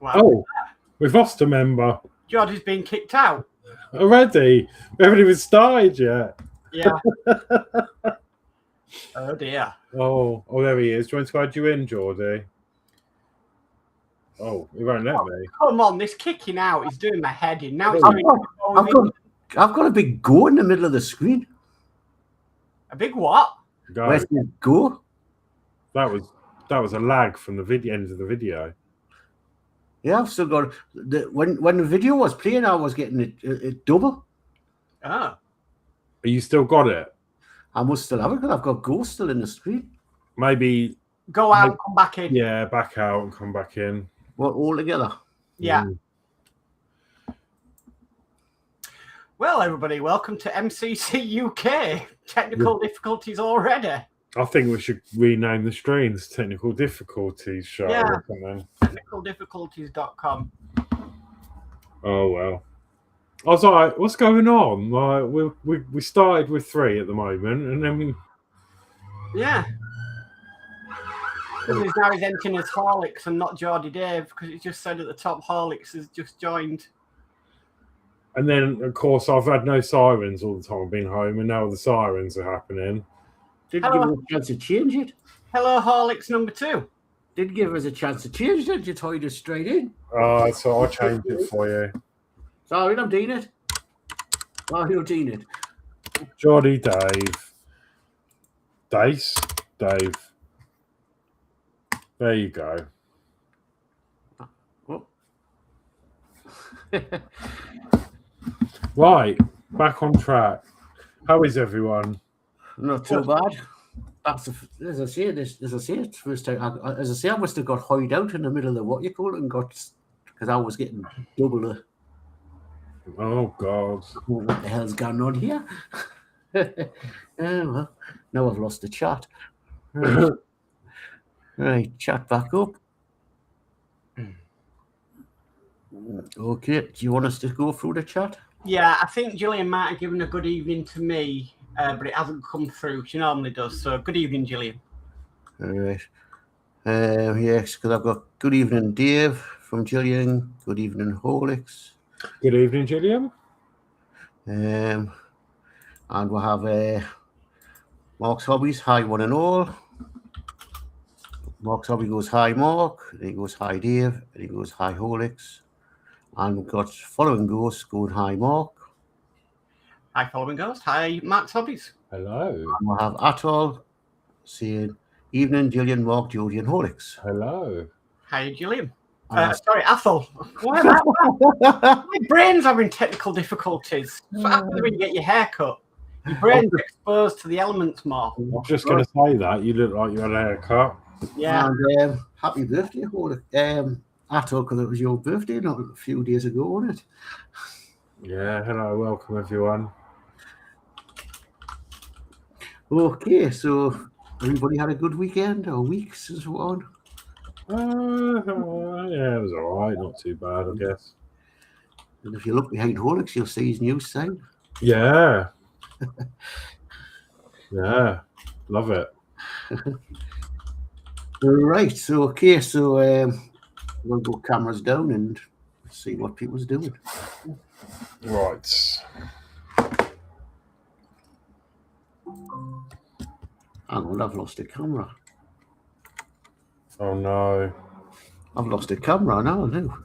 Oh, we've lost a member. Geordie's been kicked out. Already? We haven't even started yet. Yeah. Oh, dear. Oh, there he is. Do you want to add you in, Geordie? Oh, he won't let me. Come on, this kicking out is doing my head in. Now I've got a big go in the middle of the screen. A big what? Go. Where's the go? That was a lag from the end of the video. Yeah, I've still got when the video was playing, I was getting it double. Oh. You still got it? I must still have it because I've got go still in the screen. Maybe go out and come back in. Yeah, back out and come back in. What, all together? Yeah. Well, everybody, welcome to MCC UK. Technical difficulties already. I think we should rename the streams Technical Difficulties Show. Yeah. Technicaldifficulties.com. Oh, well. I was like, what's going on? Like, we started with 3 at the moment, and then we... Yeah. Because now he's entering as Horlixs and not Geordie Dave, because it just said at the top Horlixs has just joined. And then, of course, I've had no sirens all the time I've been home, and now the sirens are happening. Didn't give us a chance to change it. Hello, Horlicks number 2. Didn't give us a chance to change it. You tied us straight in. So I changed it for you. Sorry, I'm doing it. Oh, you're doing it. Geordie Dave. Dave. There you go. Oh. Right, back on track. How is everyone? Not too bad. As I say, it's first time. As I say, I must have got hied out in the middle of what you call it and got because I was getting double the. Oh God! What the hell's going on here? Well, now I've lost the chat. Right, chat back up. Okay, do you want us to go through the chat? Yeah, I think Gillian might have given a good evening to me. But it hasn't come through. She normally does. So good evening, Gillian. All right. Yes, because I've got good evening, Dave from Gillian. Good evening, Horlixs. Good evening, Gillian. And we'll have Mark's Hobbies. Hi, one and all. Mark's Hobby goes hi, Mark. And he goes hi, Dave. And he goes hi, Horlixs. And we've got following Ghost going hi, Mark. Hi, Following Ghost. Hi, Mark's Hobbies. Hello. And we'll have Atoll saying, evening, Gillian, Mark, Geordie, and Horlixs. Hello. Hi, Gillian. Sorry, Athol. My brain's having technical difficulties. What happens when you get your hair cut? Your brain's exposed to the elements more. I was just going to say that. You look like you had a haircut. Yeah. And happy birthday, Horlixs. Atoll, because it was your birthday not a few days ago, wasn't it? Yeah, hello, welcome everyone. Okay, so everybody had a good weekend or weeks and so on? Yeah, it was all right, not too bad, I guess. And if you look behind Horlixs, you'll see his new sign. Yeah. Yeah, love it. Right, so okay, so we'll go cameras down and see what people's doing. Right. Hang on, I've lost a camera. Oh no. I've lost a camera now, I know.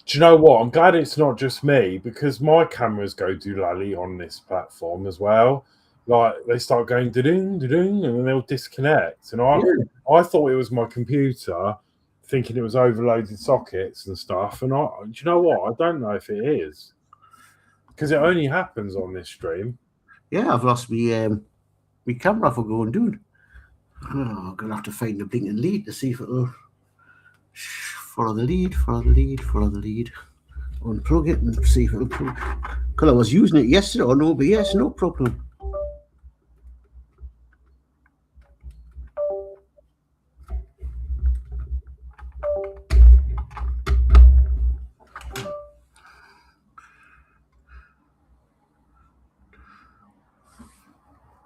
Do you know what? I'm glad it's not just me because my cameras go doolally on this platform as well. Like they start going da-ding, da-ding, and then they'll disconnect. And I thought it was my computer, thinking it was overloaded sockets and stuff. And do you know what? I don't know if it is because it only happens on this stream. Yeah, I've lost my camera for going doing. Oh, I'm gonna have to find the blinking lead to see if it'll follow the lead. Unplug it and see if it'll plug. Because I was using it yesterday on OBS, no problem.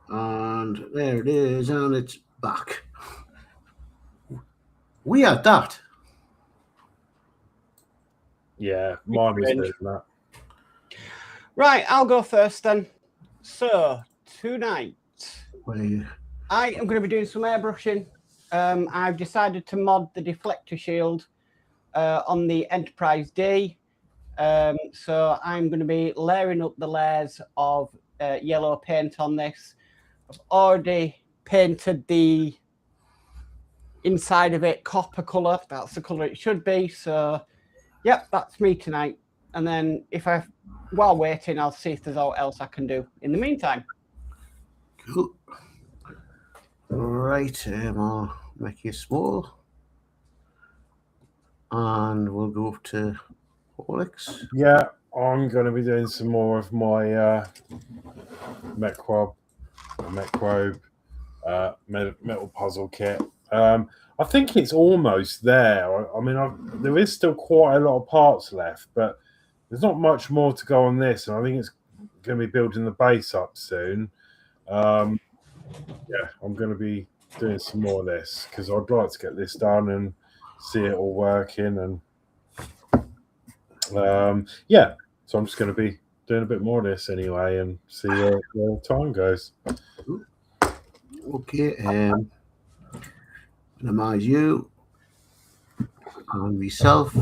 And there it is, and it's back. We had that. Yeah, mine was doing that. Right, I'll go first then. So tonight, I am going to be doing some airbrushing. I've decided to mod the deflector shield on the Enterprise D. So I'm going to be layering up the layers of yellow paint on this. I've already painted the inside of it copper colour. That's the colour it should be. So, yep, that's me tonight. And then while waiting, I'll see if there's all else I can do in the meantime. Cool. Right, I'll make you small. And we'll go up to Horlixs. Yeah, I'm going to be doing some more of my Mccuk metal puzzle kit. I think it's almost there. I mean, there is still quite a lot of parts left, but there's not much more to go on this, and I think it's going to be building the base up soon. Yeah, I'm going to be doing some more of this because I'd like to get this done and see it all working. And yeah, so I'm just going to be doing a bit more of this anyway and see where time goes. Okay, minimize you and myself.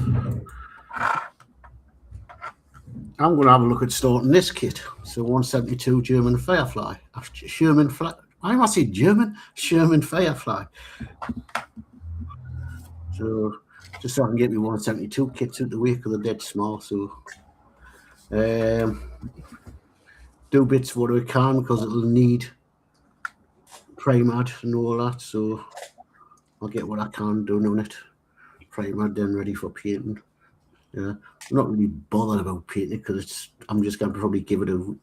I'm going to have a look at starting this kit. So 172 German Firefly. Sherman Firefly. So just so I can get me 172 kits out the way because they're dead small. So do bits what I can because it'll need primer and all that. So I'll get what I can done on it. Primer then ready for painting. Yeah, I'm not really bothered about painting it because I'm just going to probably give it to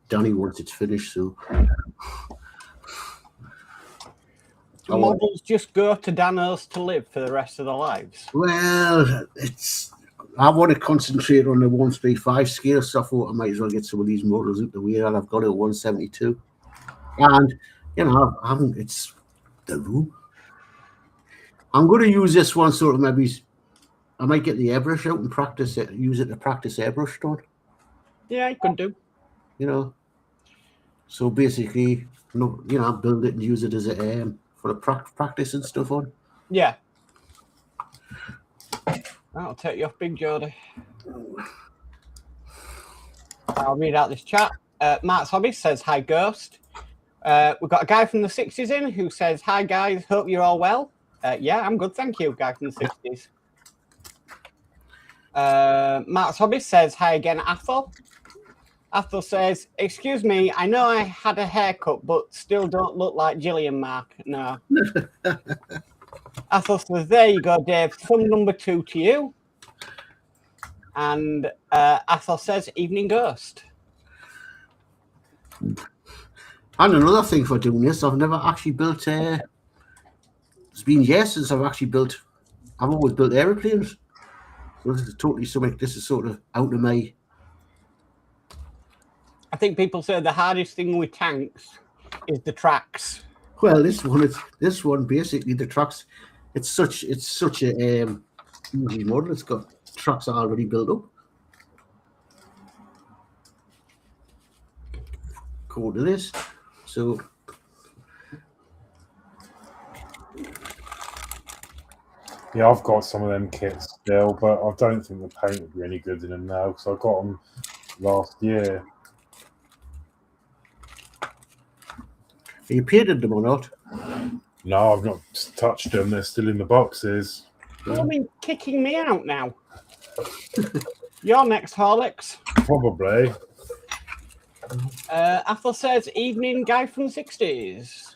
Danny once it's finished. So the models just go to Danno's to live for the rest of their lives. Well, I want to concentrate on the 135 scale, so I thought I might as well get some of these models out the way. And I've got it at 172, and it's the room. I'm going to use this one sort of maybe. I might get the airbrush out and practice it. Use it to practice airbrush on. Yeah, you could do. So basically, build it and use it as a for the practice and stuff on. Yeah. That'll take you off, Big Geordie. I'll read out this chat. Mark's Hobbies says, hi, Ghost. We've got a guy from the 60s in who says, hi, guys. Hope you're all well. Yeah, I'm good. Thank you, guy from the 60s. Mark's Hobby says, hi again, Athol. Athol says, excuse me, I know I had a haircut, but still don't look like Gillian, Mark. No. Athol says, there you go, Dave. Thumb number 2 to you. And Athol says, evening ghost. And another thing for doing this, I've never actually built it's been years since I've always built aeroplanes. This is totally something. This is sort of out of my. I think people say the hardest thing with tanks is the tracks. Well, this one basically the tracks. It's such a easy model. It's got tracks already built up. Go to this. So. Yeah, I've got some of them kits still, but I don't think the paint would be any good in them now because I got them last year. Have you painted them or not? No, I've not touched them. They're still in the boxes. You mean kicking me out now? You're next, Horlixs. Probably. Athol says, evening, guy from the 60s.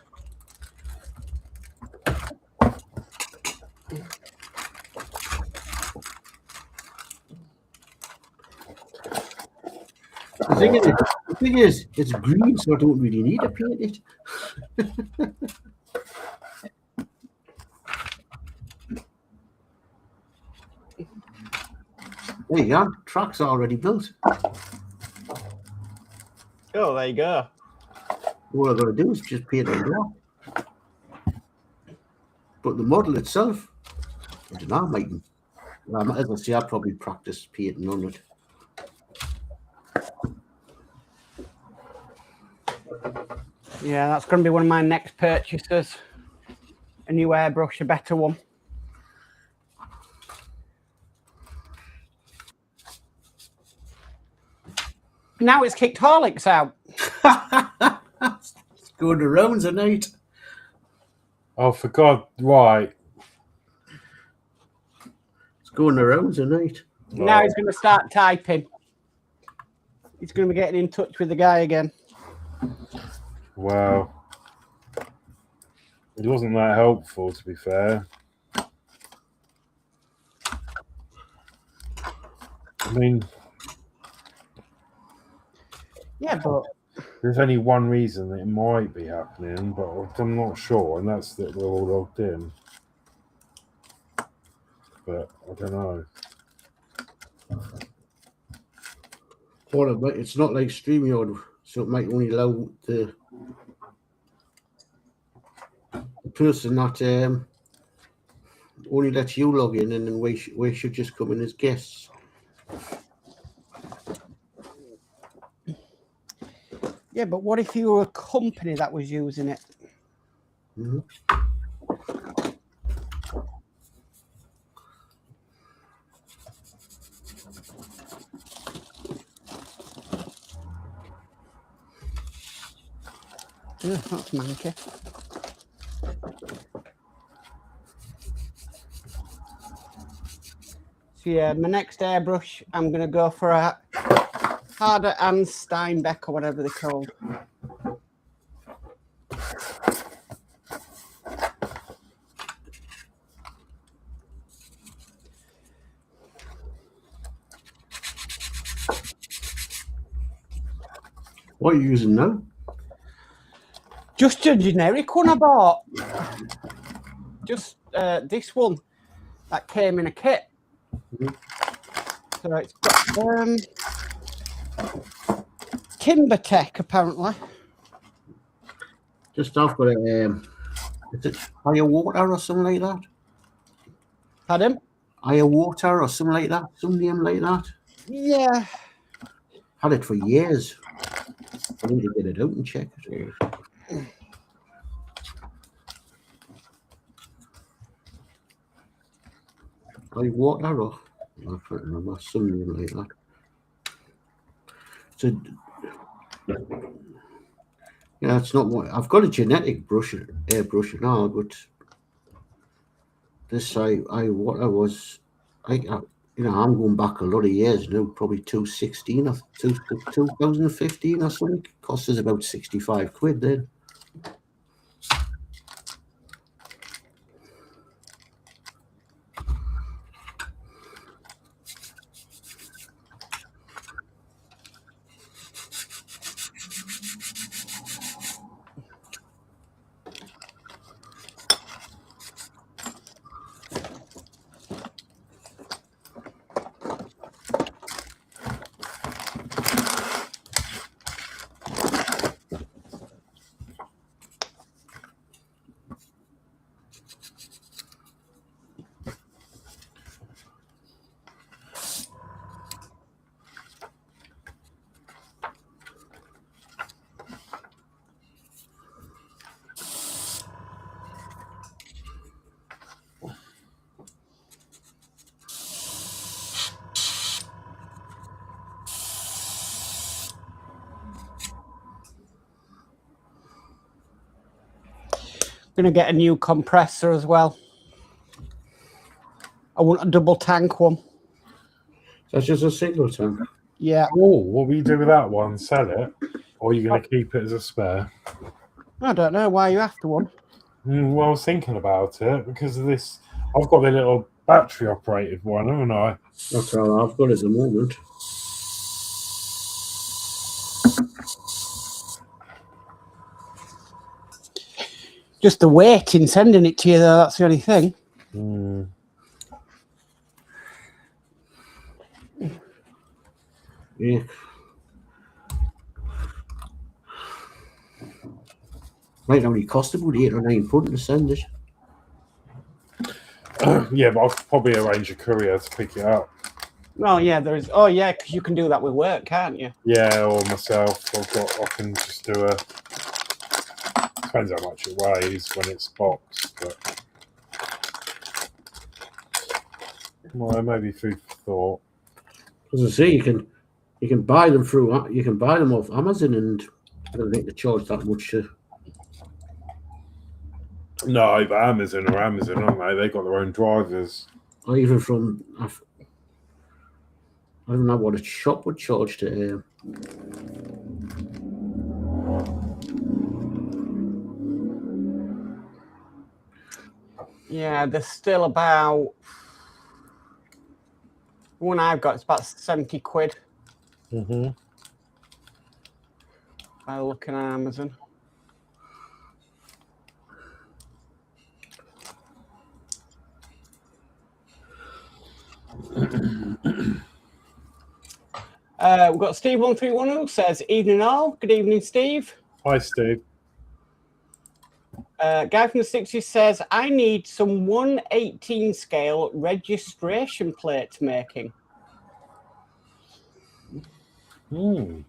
The thing is, it's green, so I don't really need to paint it. There you go. Track's already built. Oh, there you go. All I've got to do is just paint it black. But the model itself, I don't know, As I say, I'd probably practice painting on it. Yeah, that's going to be one of my next purchases. A new airbrush, a better one. Now it's kicked Horlicks out. It's going the rounds at night. Oh, for God, right. It's going the rounds at night. Now he's going to start typing. He's going to be getting in touch with the guy again. Wow. It wasn't that helpful, to be fair. I mean... Yeah, but... There's only one reason that it might be happening, but I'm not sure, and that's that we're all logged in. But I don't know. Well, it's not like StreamYard, so it might only allow the person that only lets you log in, and then we should just come in as guests. Yeah, but what if you were a company that was using it? Mm-hmm. Yeah, that's manky. So yeah, my next airbrush, I'm going to go for a Harder and Steinbeck or whatever they're called. What are you using now? Just a generic one I bought. Just this one that came in a kit. Mm-hmm. So it's got Timber Tech apparently. Just I've got a is it Higher Water or something like that? Pardon? Higher Water or something like that? Some name like that? Yeah. Had it for years. I need to get it out and check it. Higher Water or I can't remember, some name like that. So yeah, it's not what I've got a genetic airbrush now, but this I'm going back a lot of years now, probably 2016 or 2015 or something. It cost us about 65 quid then. Gonna get a new compressor as well. I want a double tank one. That's just a single tank. Yeah. Oh, what will you do with that one? Sell it? Or are you going to keep it as a spare? I don't know why you after one. Well, I was thinking about it because of this. I've got the little battery operated one, haven't I? That's all I've got at the moment. Just the weight in sending it to you, though, that's the only thing. Yeah. Might only cost about £8 or £9 to send it. Yeah, but I'll probably arrange a courier to pick it up. Well, yeah, there is. Oh, yeah, because you can do that with work, can't you? Yeah, or myself. I can just do a. Depends how much it weighs when it's boxed, but well, maybe food for thought. As I say, you can buy them through. You can buy them off Amazon, and I don't think they charge that much. No, but Amazon, aren't they? They got their own drivers. Or even from. I don't know what a shop would charge to. Yeah, there's still about. The one I've got, it's about 70 quid. Mm-hmm. By looking at Amazon. We've got Steve1310 who says, evening all. Good evening, Steve. Hi, Steve. Guy from the 60s says, I need some 1/18 scale registration plates making. And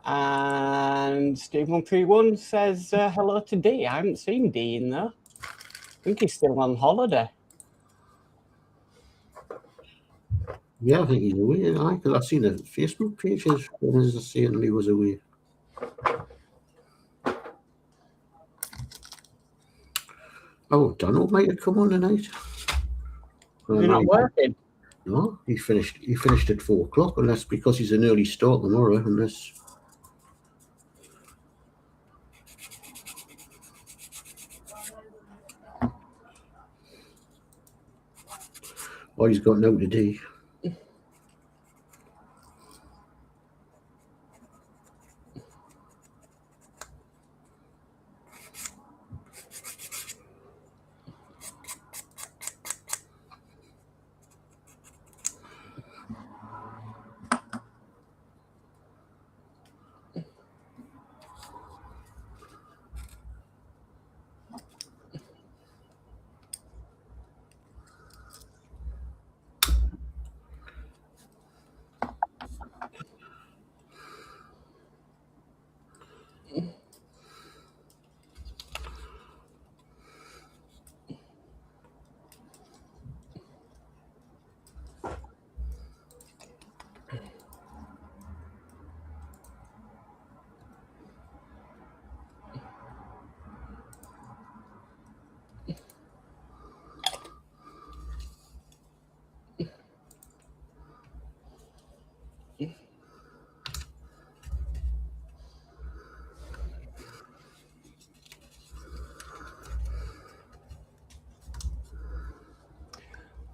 Steve131 says, hello to D. I haven't seen D in there. I think he's still on holiday. Yeah, I think he's away. Because I've seen the Facebook pages when I was saying he was away. Oh, Danno might have come on tonight. You're not working? No, he finished at 4 o'clock, unless because he's an early start tomorrow, unless. Or he's got no today.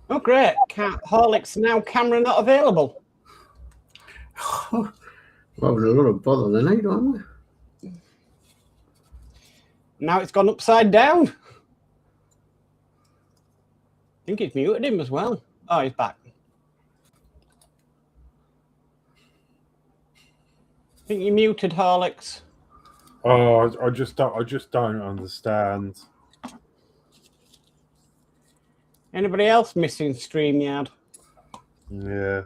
Oh, great. Horlixs now camera not available. Well, we're a lot of bother tonight, aren't we? Now it's gone upside down. I think it's muted him as well. Oh, he's back. I think you muted Horlixs. Oh, I just don't understand. Anybody else missing StreamYard? Yeah.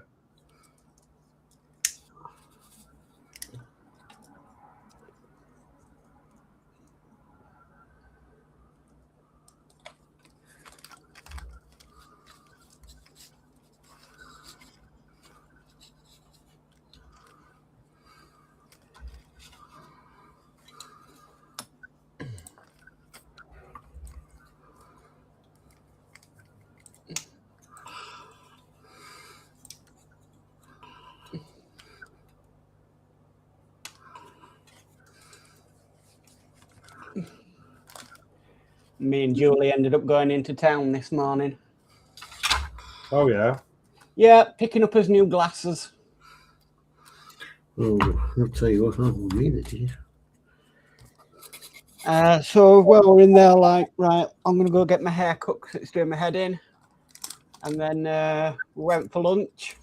Me and Julie ended up going into town this morning. Oh, yeah? Yeah, picking up his new glasses. Oh, I'll tell you what, I haven't read it here. So we're in there like, right, I'm going to go get my hair cut because it's doing my head in. And then we went for lunch.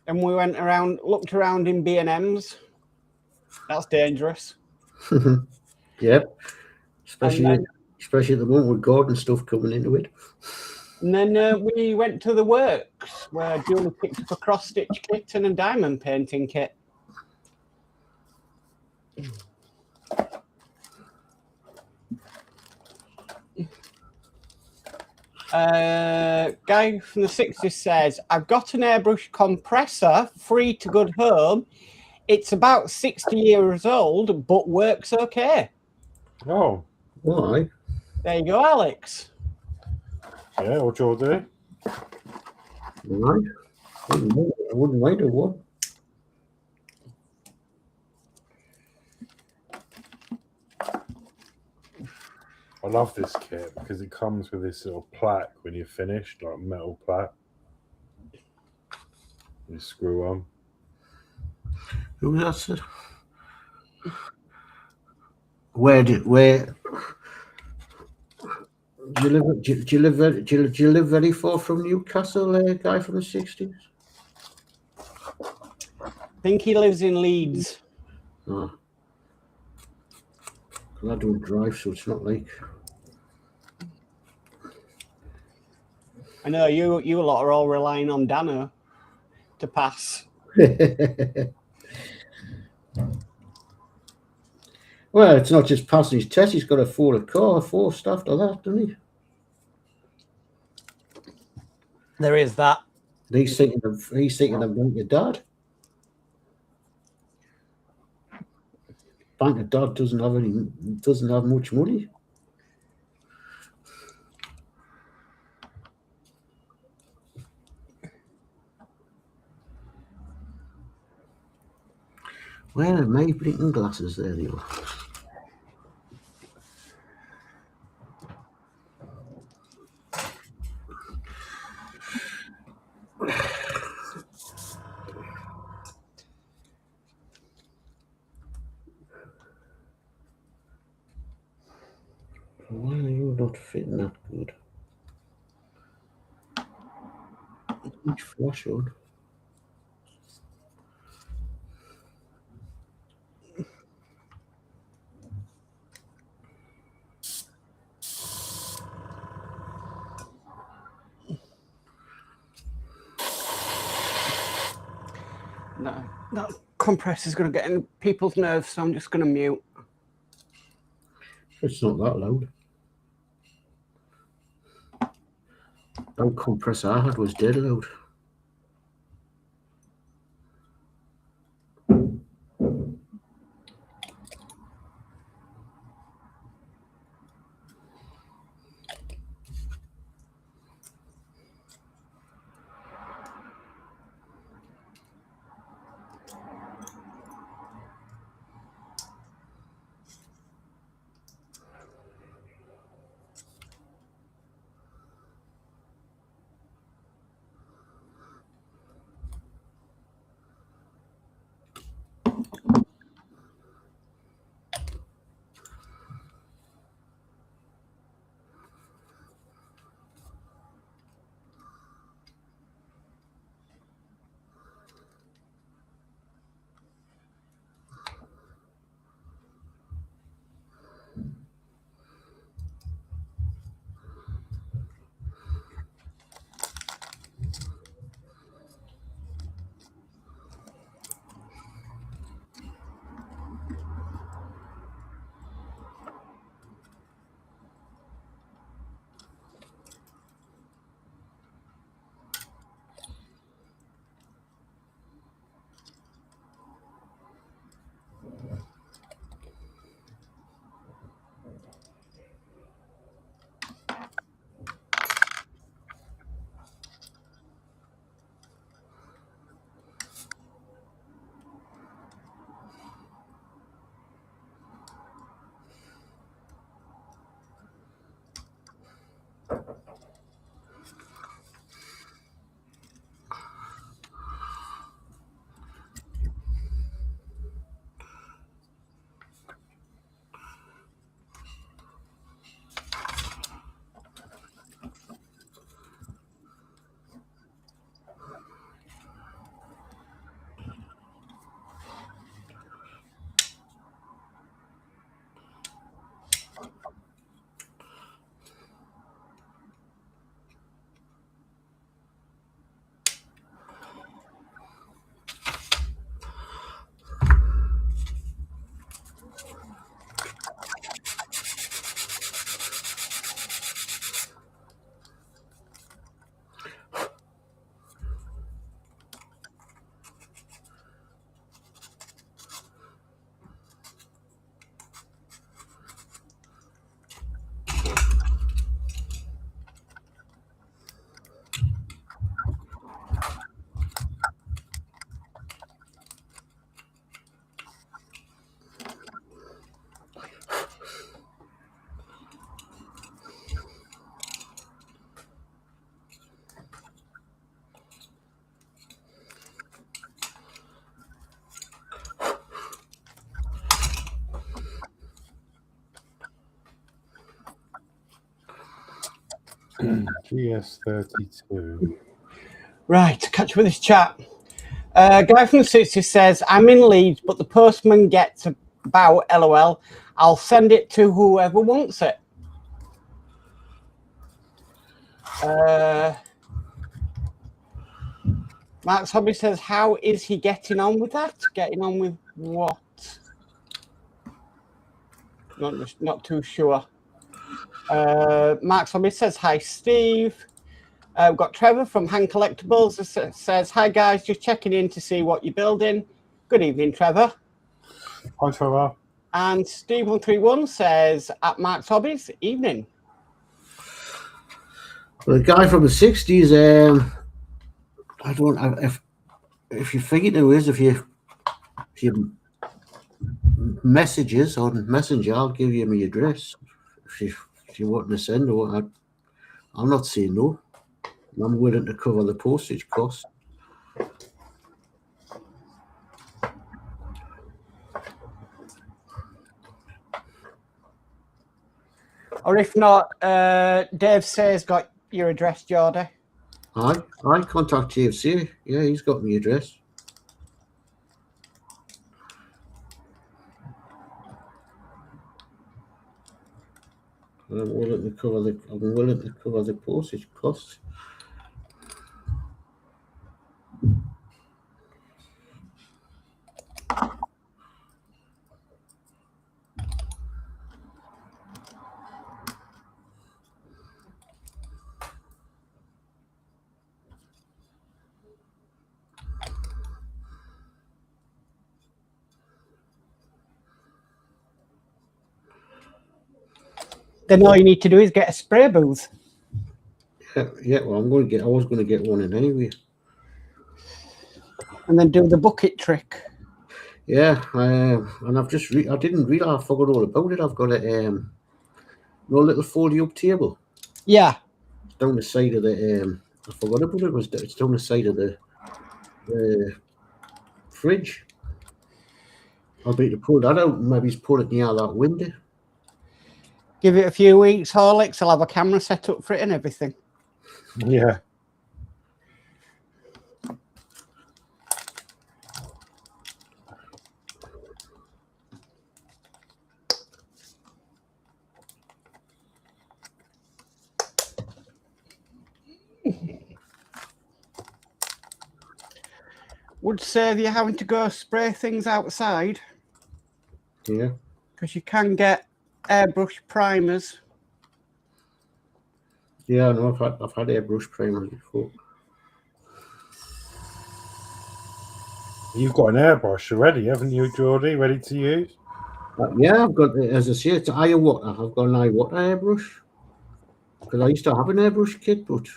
And we went around, looked around in B&M's. That's dangerous. Yep. Especially Especially at the moment with garden stuff coming into it. And then we went to the works where Julie picked up a cross-stitch kit and a diamond painting kit. Guy from the 60s says, I've got an airbrush compressor, free to good home. It's about 60 years old, but works okay. Oh. Why? There you go, Alex. Yeah, or Geordie. Right. I wouldn't mind it, what? I love this kit because it comes with this little plaque when you're finished, like a metal plaque. You screw on. Who was that, said? Where do you live very far from Newcastle, guy from the 60s? I think he lives in Leeds. Oh. I don't drive, so it's not like. I know you lot are all relying on Danno to pass. Well, it's not just passing his test. He's got to afford a car, forced after that, doesn't he? There is that. He's thinking about your dad. Bank of dad doesn't have much money. Where are my blinking glasses? There they are. Why are you not fitting that good? Each flash on. No, that compressor's going to get in people's nerves, so I'm just going to mute. It's not that loud. That compressor I had was dead loud. GS32. Right, catch up with this chat. Guy from the 60 says, I'm in Leeds, but the postman gets about LOL. I'll send it to whoever wants it. Mark's Hobby says, how is he getting on with that? Getting on with what? Not too sure. Mark's Hobby says, hi, Steve. We've got Trevor from Hand Collectibles that says, hi, guys, just checking in to see what you're building. Good evening, Trevor. Hi, Trevor. And Steve131 says, at Mark's Hobbies, evening. Well, the guy from the 60s, I don't, if you figure there is, if you messages on Messenger, I'll give you my address. If you want to send, or I'll not say no. I'm willing to cover the postage cost. Or if not, Dave says got your address, Geordie. I contact JFC. Yeah, he's got my address. I'm willing to cover the postage costs. Then all you need to do is get a spray booth. Yeah. Well, I was going to get one in anyway. And then do the bucket trick. Yeah, and I've just I didn't realize I forgot all about it. I've got a little foldy up table. Yeah. Down the side of the I forgot about it. It's down the side of the fridge. I'll be to pull that out and maybe pull it near that window. Give it a few weeks, Horlixs. I'll have a camera set up for it and everything. Yeah. Would save you having to go spray things outside. Yeah. Because you can get airbrush primers. Yeah, no, I've had airbrush primers before. You've got an airbrush already, haven't you, Geordie? Ready to use? Yeah, I've got, as I say, it's Iwater. I've got an Iwater airbrush. Because I used to have an airbrush kit, but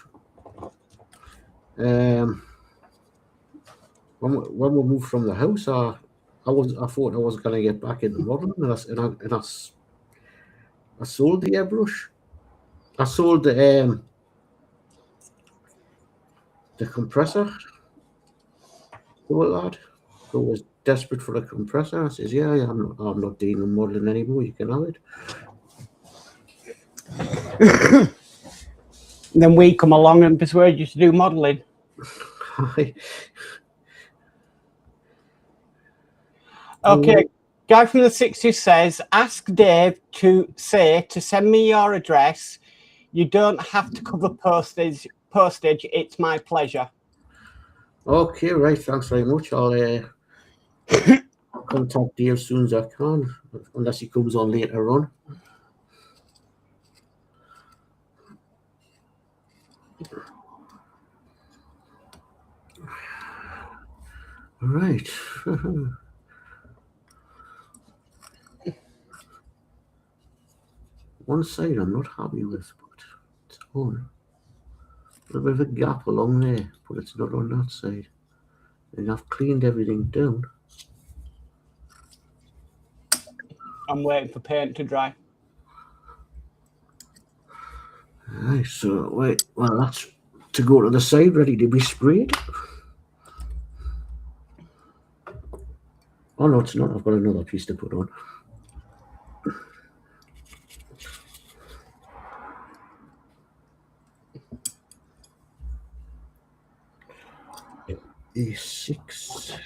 when we moved from the house, I thought I was going to get back into modeling, and I sold the airbrush. I sold the compressor to a lad who was desperate for a compressor. I says, yeah, I'm not dealing modeling anymore. You can have it. And then we come along and persuade you to do modeling. Okay, guy from the 60s says, ask Dave to send me your address. You don't have to cover postage. It's my pleasure. Okay, right. Thanks very much. I'll contact Dave as soon as I can, unless he comes on later on. All right. One side I'm not happy with, but it's on. A bit of a gap along there, but it's not on that side. And I've cleaned everything down. I'm waiting for paint to dry. Right, so wait, well, that's to go to the side, ready to be sprayed. Oh no, it's not. I've got another piece to put on. A6.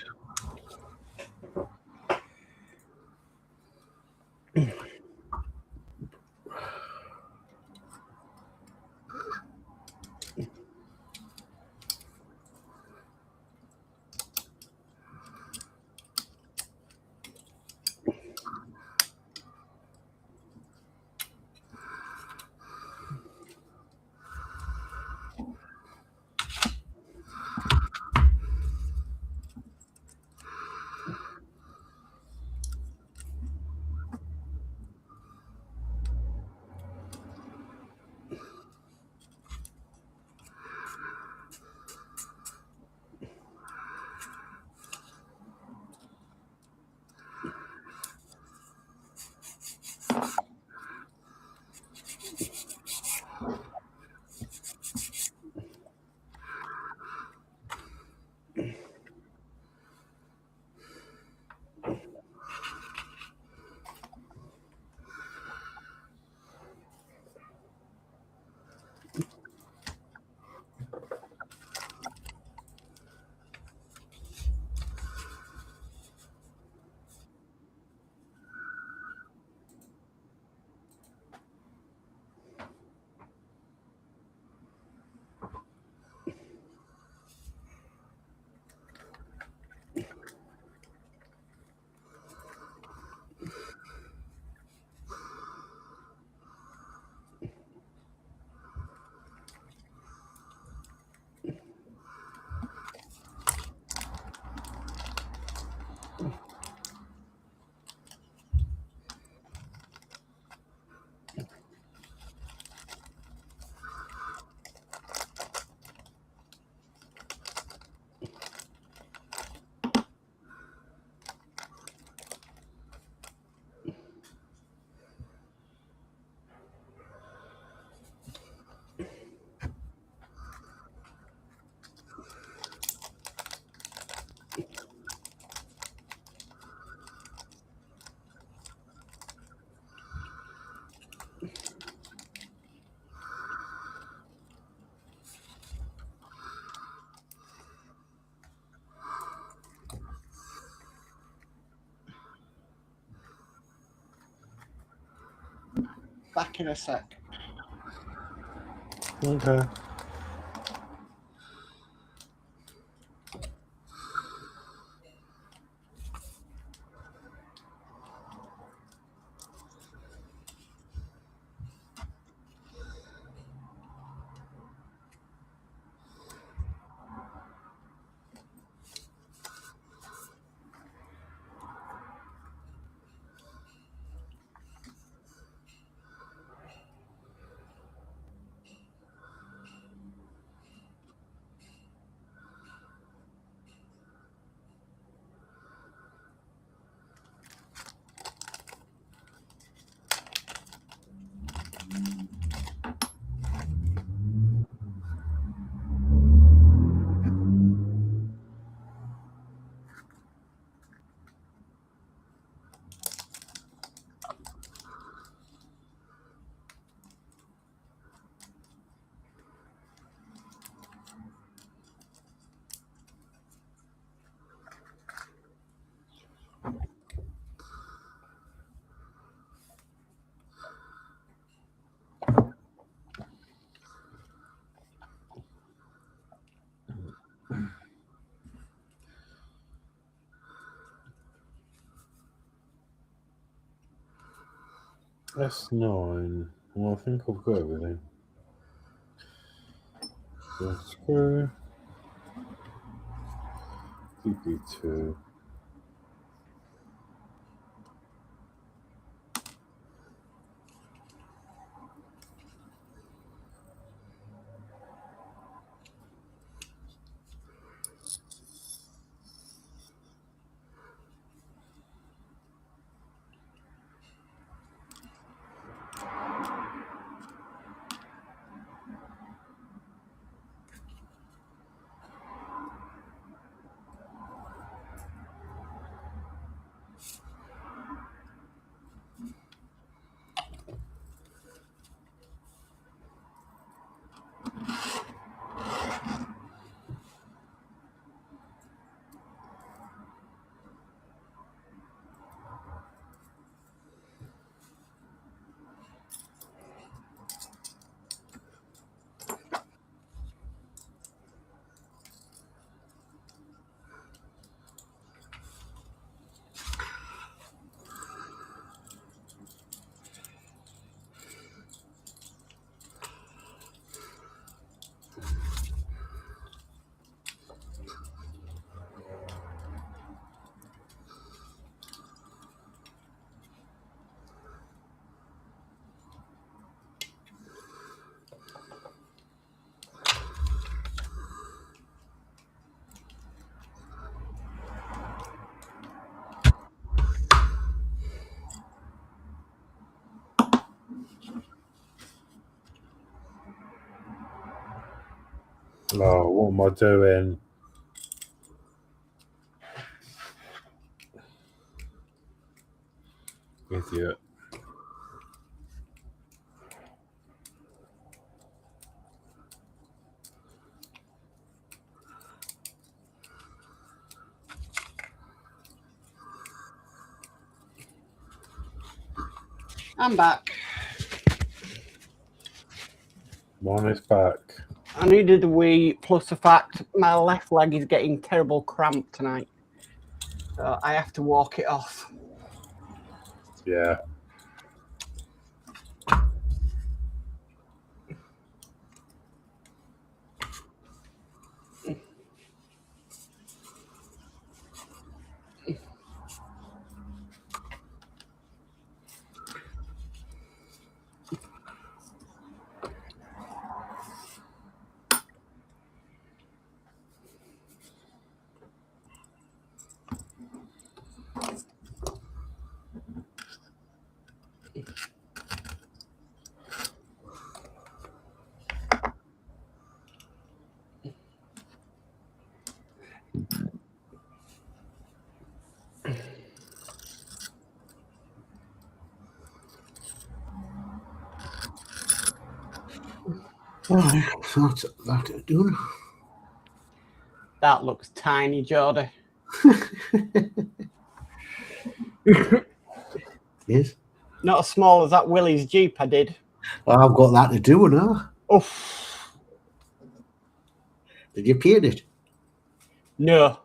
Back in a sec. Okay. S9. Well, I think I've got everything. The screw. DP2. Oh, what am I doing? Idiot. I'm back. Mine is back. I needed the wee, plus the fact my left leg is getting terrible cramp tonight. So I have to walk it off. Yeah. Right, so that's that done. That looks tiny, Geordie. Yes. Not as small as that Willie's Jeep I did. I've got that to do now. Oof. Did you paint it? No.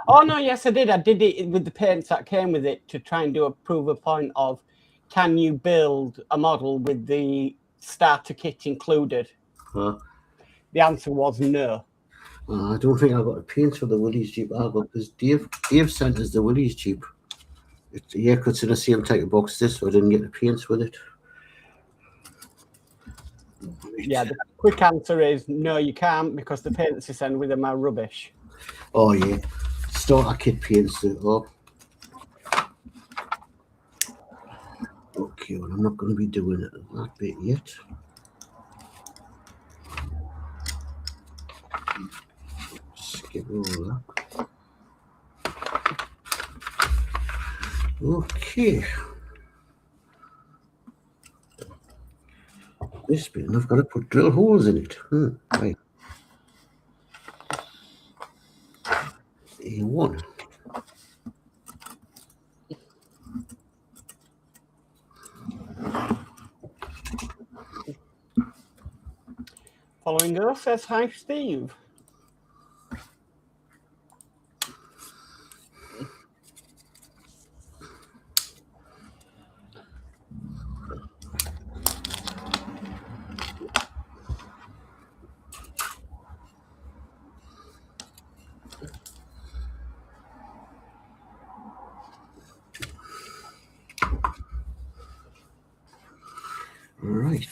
Oh, no, yes, I did. I did it with the paints that came with it to try and prove a point of, can you build a model with the starter kit included? Huh? The answer was no. I don't think I got the paints for the Willie's Jeep. I got because Dave sent us the Willie's Jeep. Yeah, it's in the same type of box this, so I didn't get the paints with it. Right. Yeah, the quick answer is no, you can't, because the paints you send with them are rubbish. Oh yeah, starter kit paints. Oh. Okay, well, I'm not going to be doing it that bit yet. Skip all that. Okay. This bit, I've got to put drill holes in it. Right. A1. Following us says, hi, Steve. Right.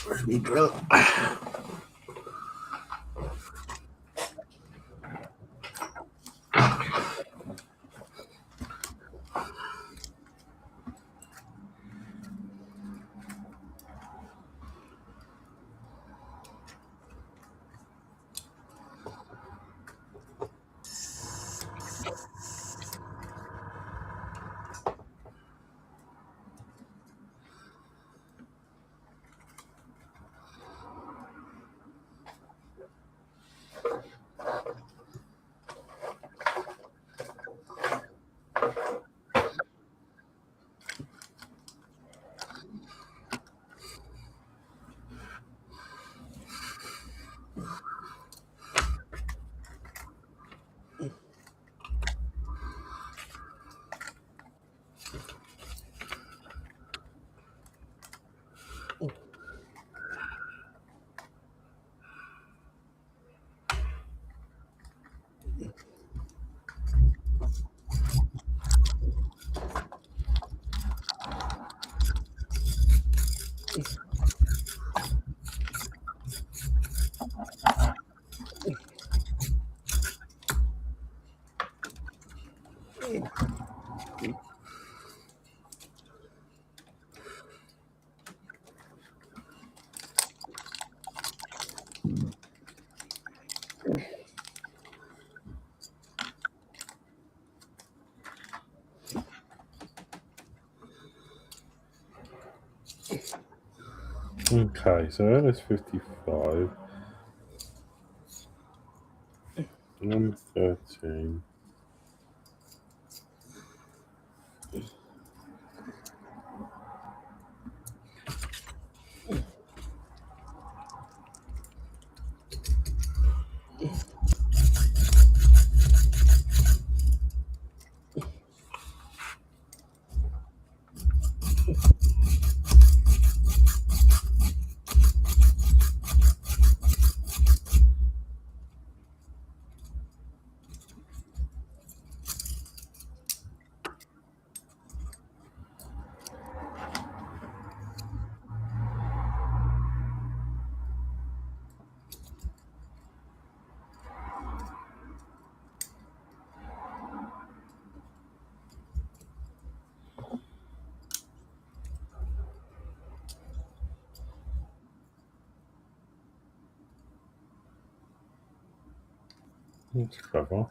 Where's my drill? Okay, so that is 55. 113. That's clever.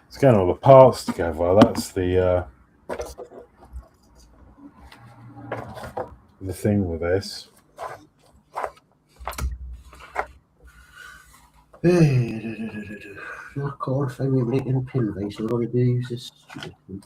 It's getting all the parts together. That's the thing with this. Of course, I'm making a pin base. I've got to use this stupid thing.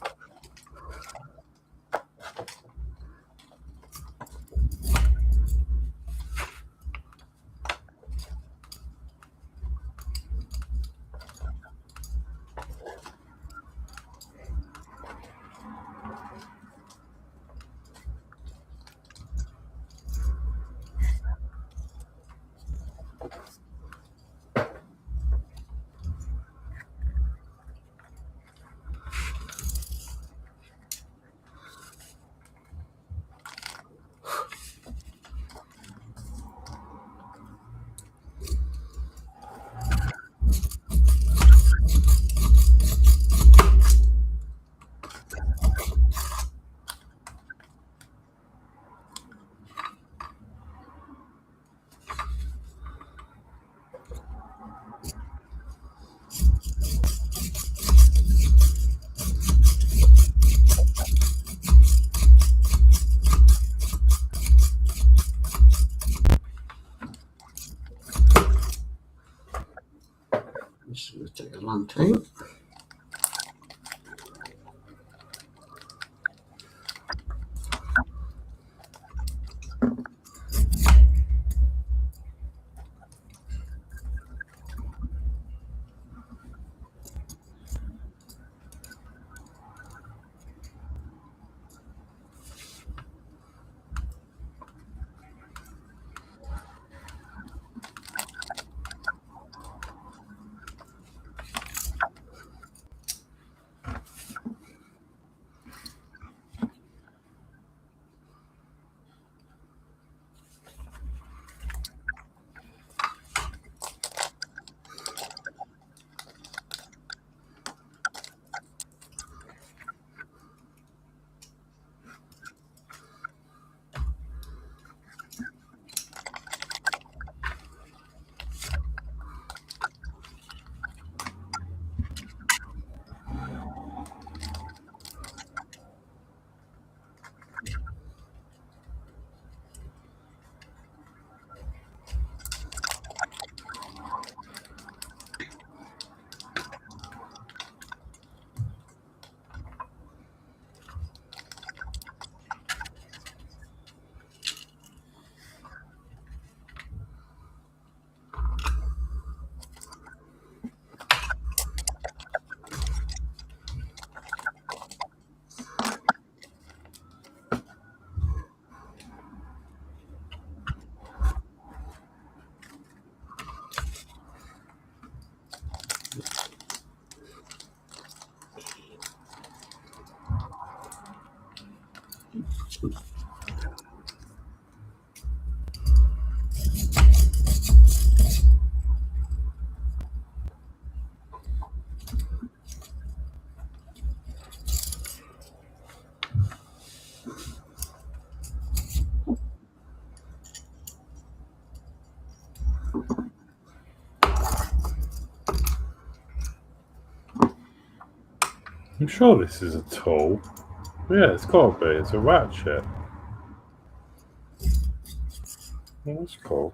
This is going to take a long time. I'm sure this is a tool. Yeah, it's got to be. It's a ratchet. Oh, that's cool.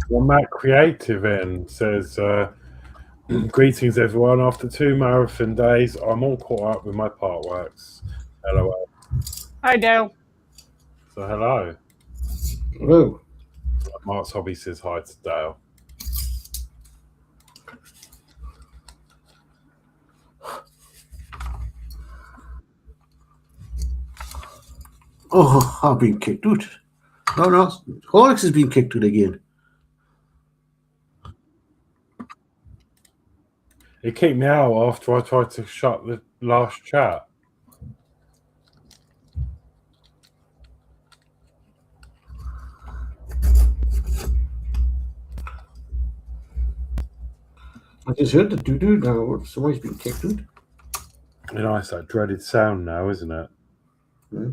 Well, Matt Creative in says, greetings everyone. After 2 marathon days, I'm all caught up with my Partworks. LOL. Hi, Dale. So hello. Hello. Mark's Hobby says hi to Dale. Oh, I've been kicked out. No, Horlixs has been kicked out again. It kicked me out after I tried to shut the last chat. I just heard the doo-doo now. Somebody's been kicked out. You know, it's that dreaded sound now, isn't it? Yeah.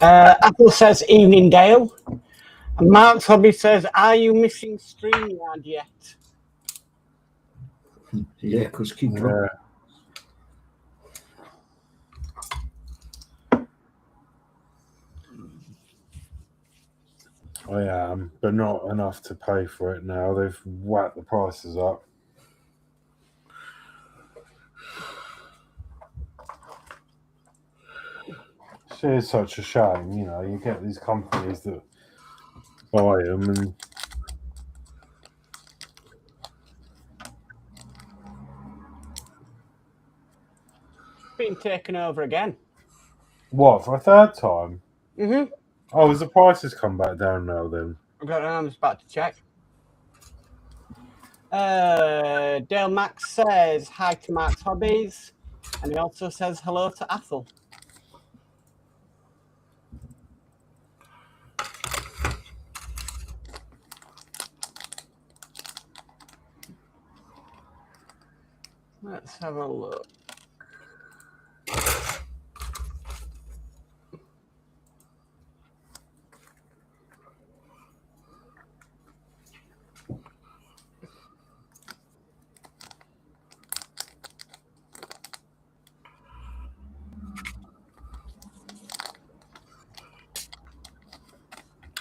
Apple says, evening, Dale. And Mark's Hobby says, are you missing StreamYard yet? Yeah, because keep dropping. I am, but not enough to pay for it now. They've whacked the prices up. It's such a shame, you know. You get these companies that buy them and. Been taken over again. What, for a third time? Mm-hmm. Oh, has the prices come back down now then? I don't know, I'm just about to check. Dale Max says hi to Mark's Hobbies, and he also says hello to Athel. Let's have a look.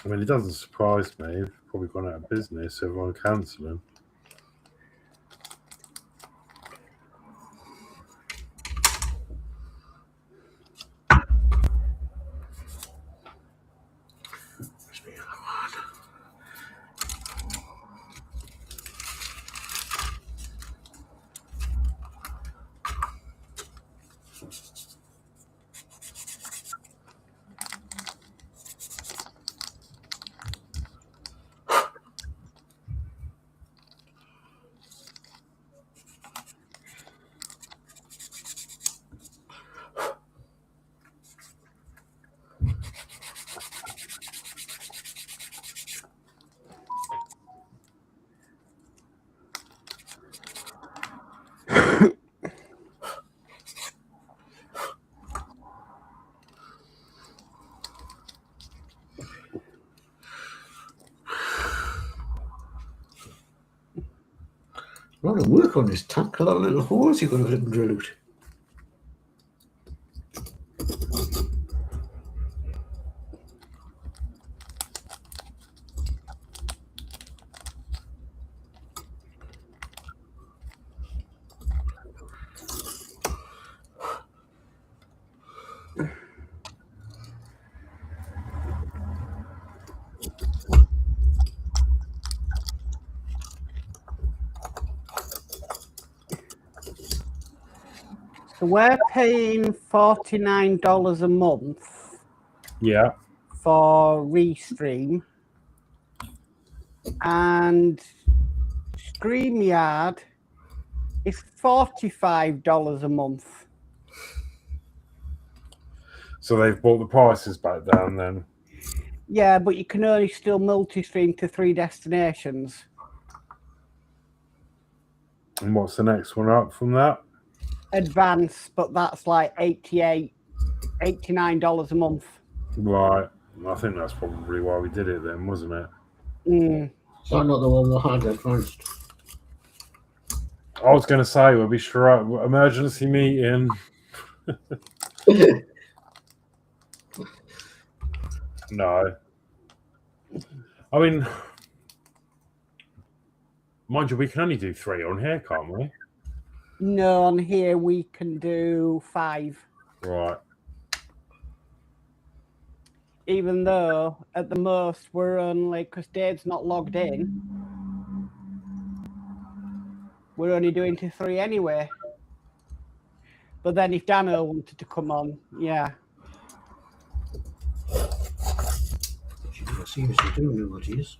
I mean, it doesn't surprise me. They've probably gone out of business. Everyone cancelling. A lot of work on this tank, a lot of little holes you've got to drill out. So we're paying $49 a month. Yeah. For Restream. And StreamYard is $45 a month. So they've brought the prices back down then? Yeah, but you can only still multi-stream to 3 destinations. And what's the next one up from that? Advance, but that's like $89 a month. Right. I think that's probably why we did it then, wasn't it? Mm. So not the one we had advanced. I was going to say, we'll be sure emergency meeting. No. I mean, mind you, we can only do 3 on here, can't we? No, on here we can do 5. Right. Even though at the most we're only, because Dave's not logged in, we're only doing to 3 anyway. But then if Danno wanted to come on, yeah. She never seems to do know what he is.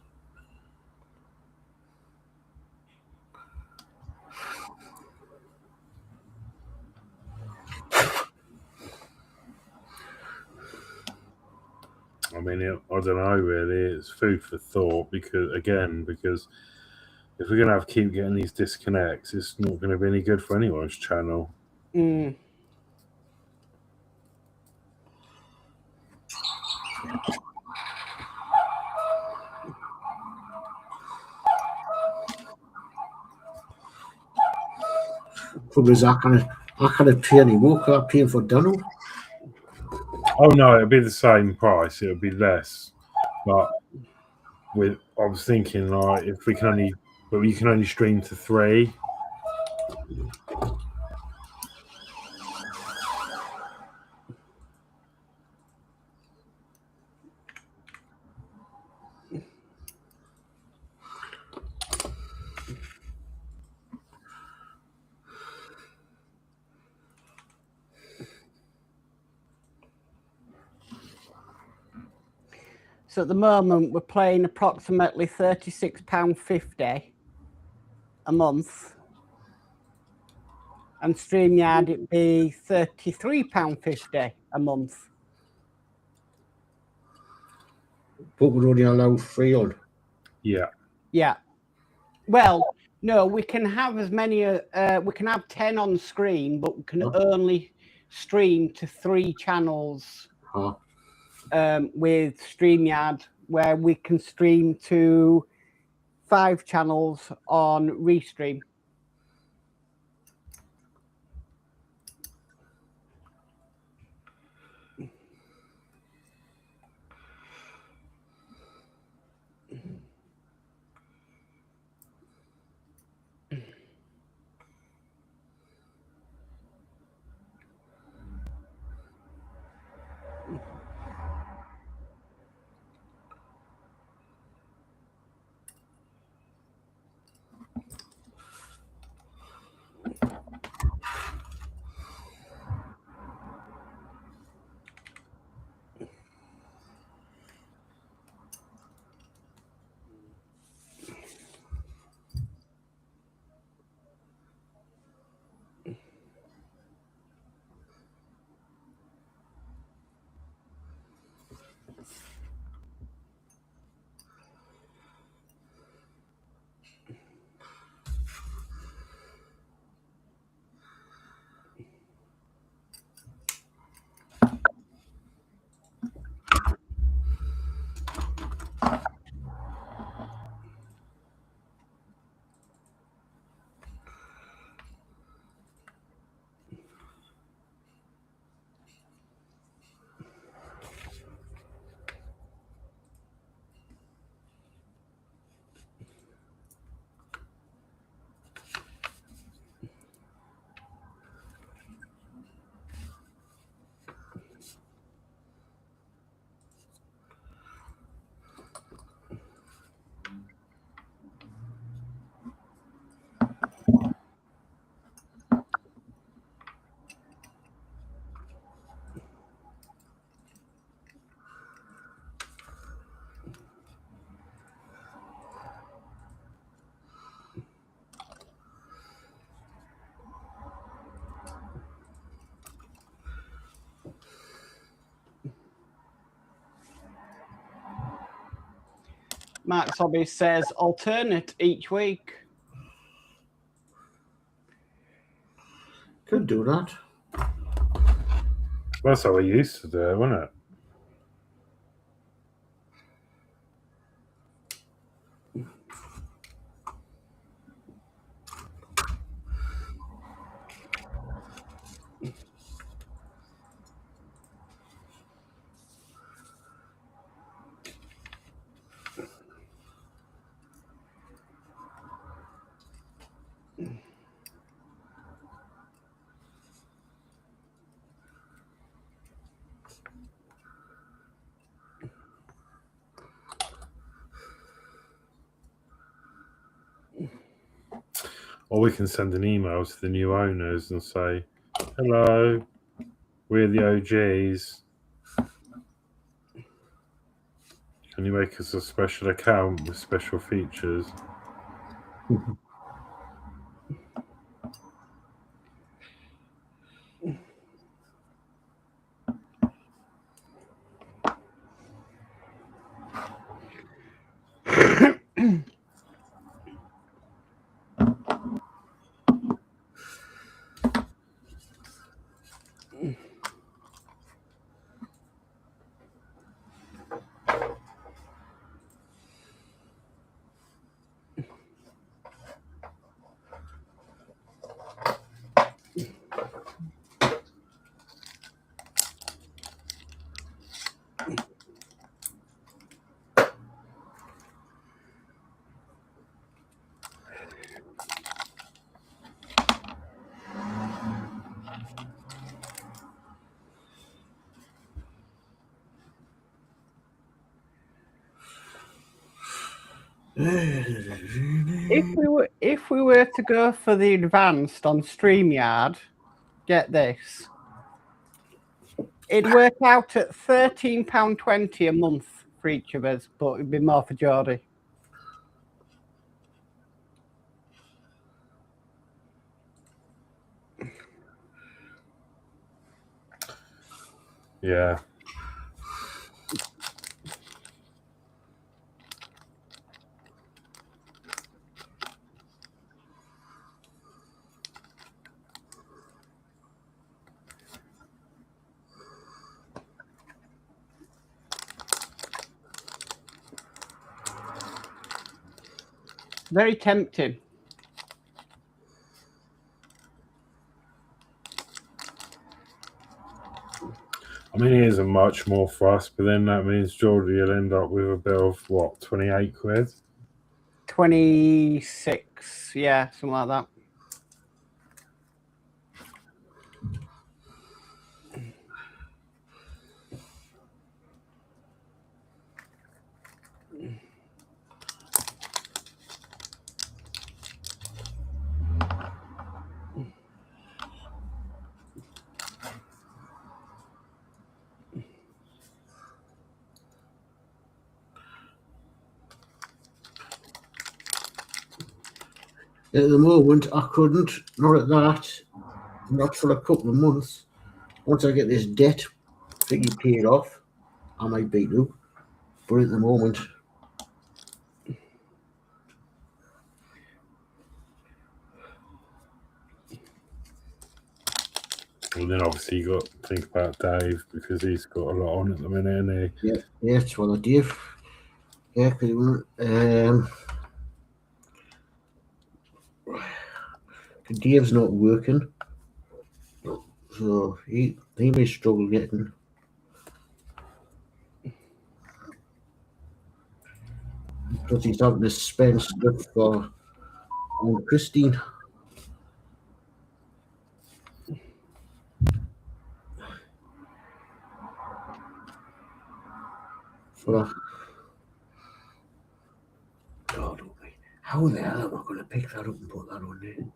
I mean, I don't know, really. It's food for thought because if we're going to keep getting these disconnects, it's not going to be any good for anyone's channel. Mm. Trouble is, I can't pay any more because I'm paying for Danno. Oh no, it'll be the same price. It'll be less, but I was thinking like if we can only stream to 3. So at the moment, we're paying approximately £36.50 a month. And StreamYard, it'd be £33.50 a month. But we're only allowed 3 on. Yeah. Yeah. Well, no, we can have as many, we can have 10 on screen, but we can only stream to 3 channels with StreamYard, where we can stream to 5 channels on Restream. Mark's Hobby says alternate each week. Could do that. That's how we used to do it, wasn't it? Or we can send an email to the new owners and say, hello, we're the OGs. Can you make us a special account with special features? If we were to go for the advanced on StreamYard, get this, it'd work out at £13.20 a month for each of us, but it'd be more for Geordie. Yeah. Very tempting. I mean, it isn't much more for us, but then that means Geordie will end up with a bill of what, 28 quid? 26, yeah, something like that. At the moment, I couldn't. Not at that. Not for a couple of months. Once I get this debt thingy paid off, I might be too. But at the moment, Well, then obviously you got to think about Dave because he's got a lot on at the minute, isn't he? yeah, it's well, Dave. Yeah, because Dave's not working, so he may struggle getting. Because he's having to spend stuff for Christine. For God, how the hell am I going to pick that up and put that on there?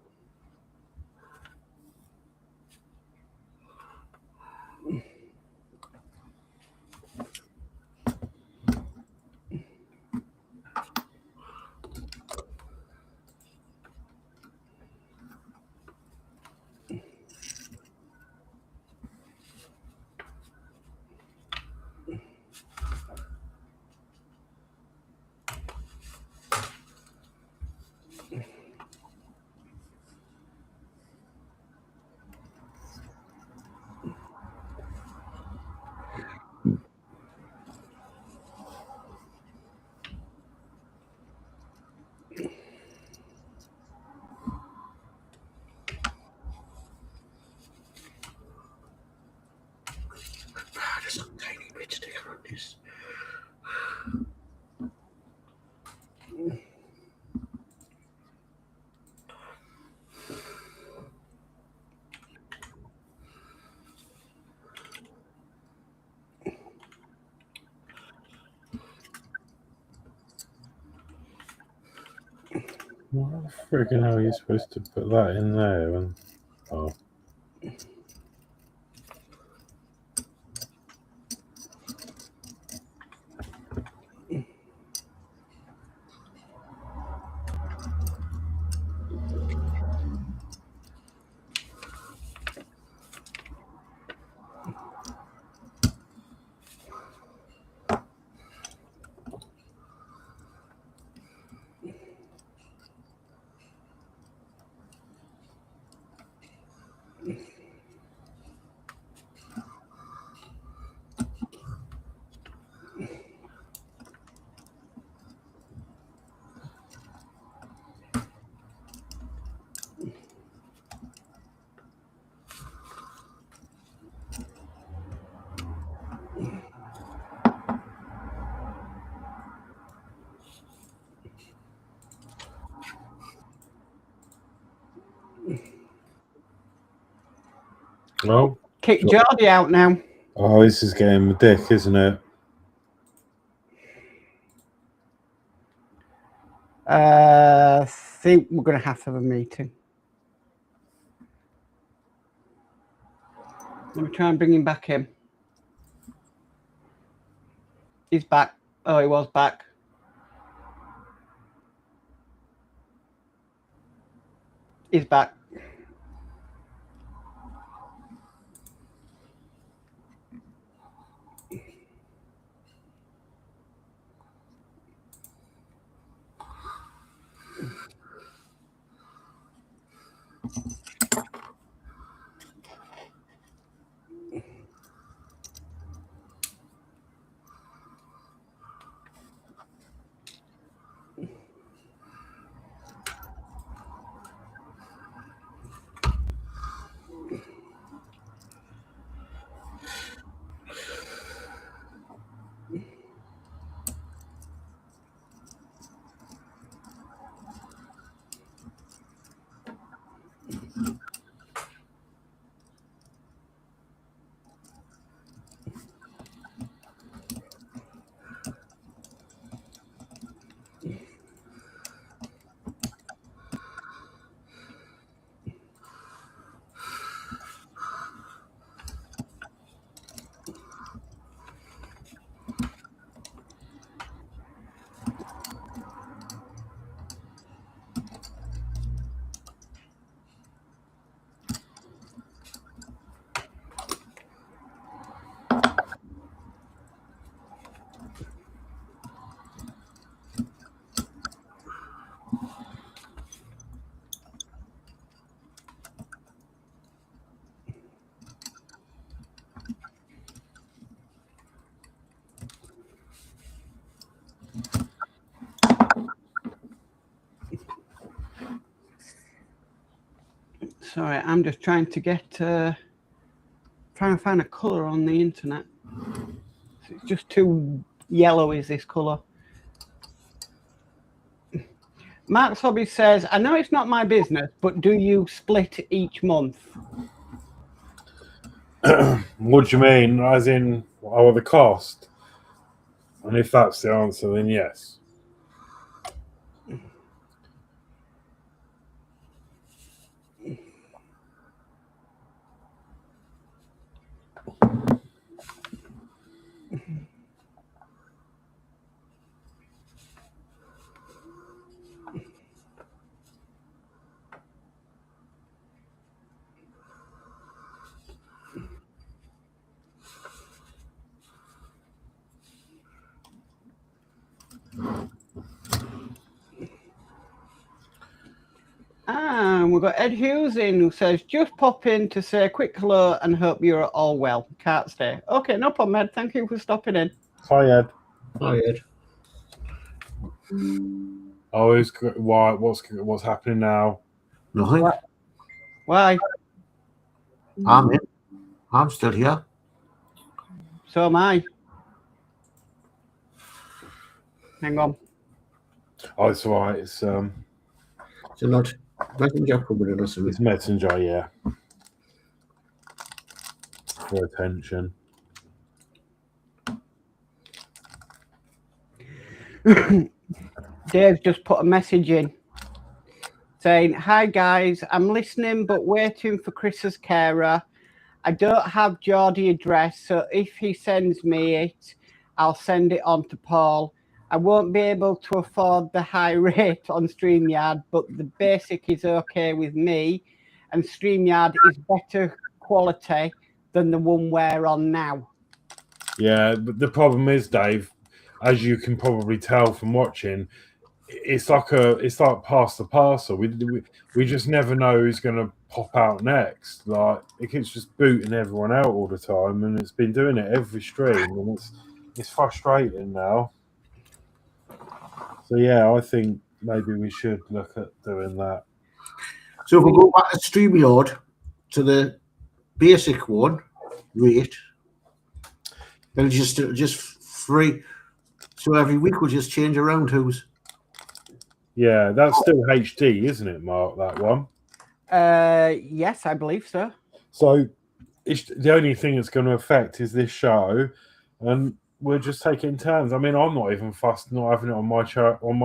There's some tiny bits to get on this. What the friggin' hell are you supposed to put that in there? And, oh. Well, kick Geordie out now. Oh, this is getting the dick, isn't it? I think we're going to have a meeting. Let me try and bring him back in. He's back. Oh, he was back. He's back. Sorry, I'm just trying to get trying to find a colour on the internet. It's just too yellow. Is this colour? Mark's Hobby says, I know it's not my business, but do you split each month? What do you mean? As in, the cost? And if that's the answer, then yes. And we've got Ed Hughes in who says, just pop in to say a quick hello and hope you're all well. Can't stay. Okay, no problem, Ed. Thank you for stopping in. Hi, Ed. Hi, Ed. Oh, why? What's happening now? Nothing. Why? I'm in. I'm still here. So am I. Hang on. Oh, it's all right. It's not Messenger coming in or something. It's Messenger, yeah. For attention. Dave just put a message in saying, hi guys, I'm listening but waiting for Chris's carer. I don't have Geordie address, so if he sends me it, I'll send it on to Paul. I won't be able to afford the high rate on StreamYard, but the basic is okay with me, and StreamYard is better quality than the one we're on now. Yeah, but the problem is, Dave, as you can probably tell from watching, it's like pass the parcel. We just never know who's going to pop out next. Like, it keeps just booting everyone out all the time, and it's been doing it every stream, and it's frustrating now. So yeah, I think maybe we should look at doing that. So if we go back to StreamYard to the basic one rate, then just free. So every week we'll just change around who's. Yeah, that's still HD, isn't it, Mark? That one. Yes, I believe so. So it's the only thing that's going to affect is this show, and we're just taking turns. I mean, I'm not even fussed not having it on my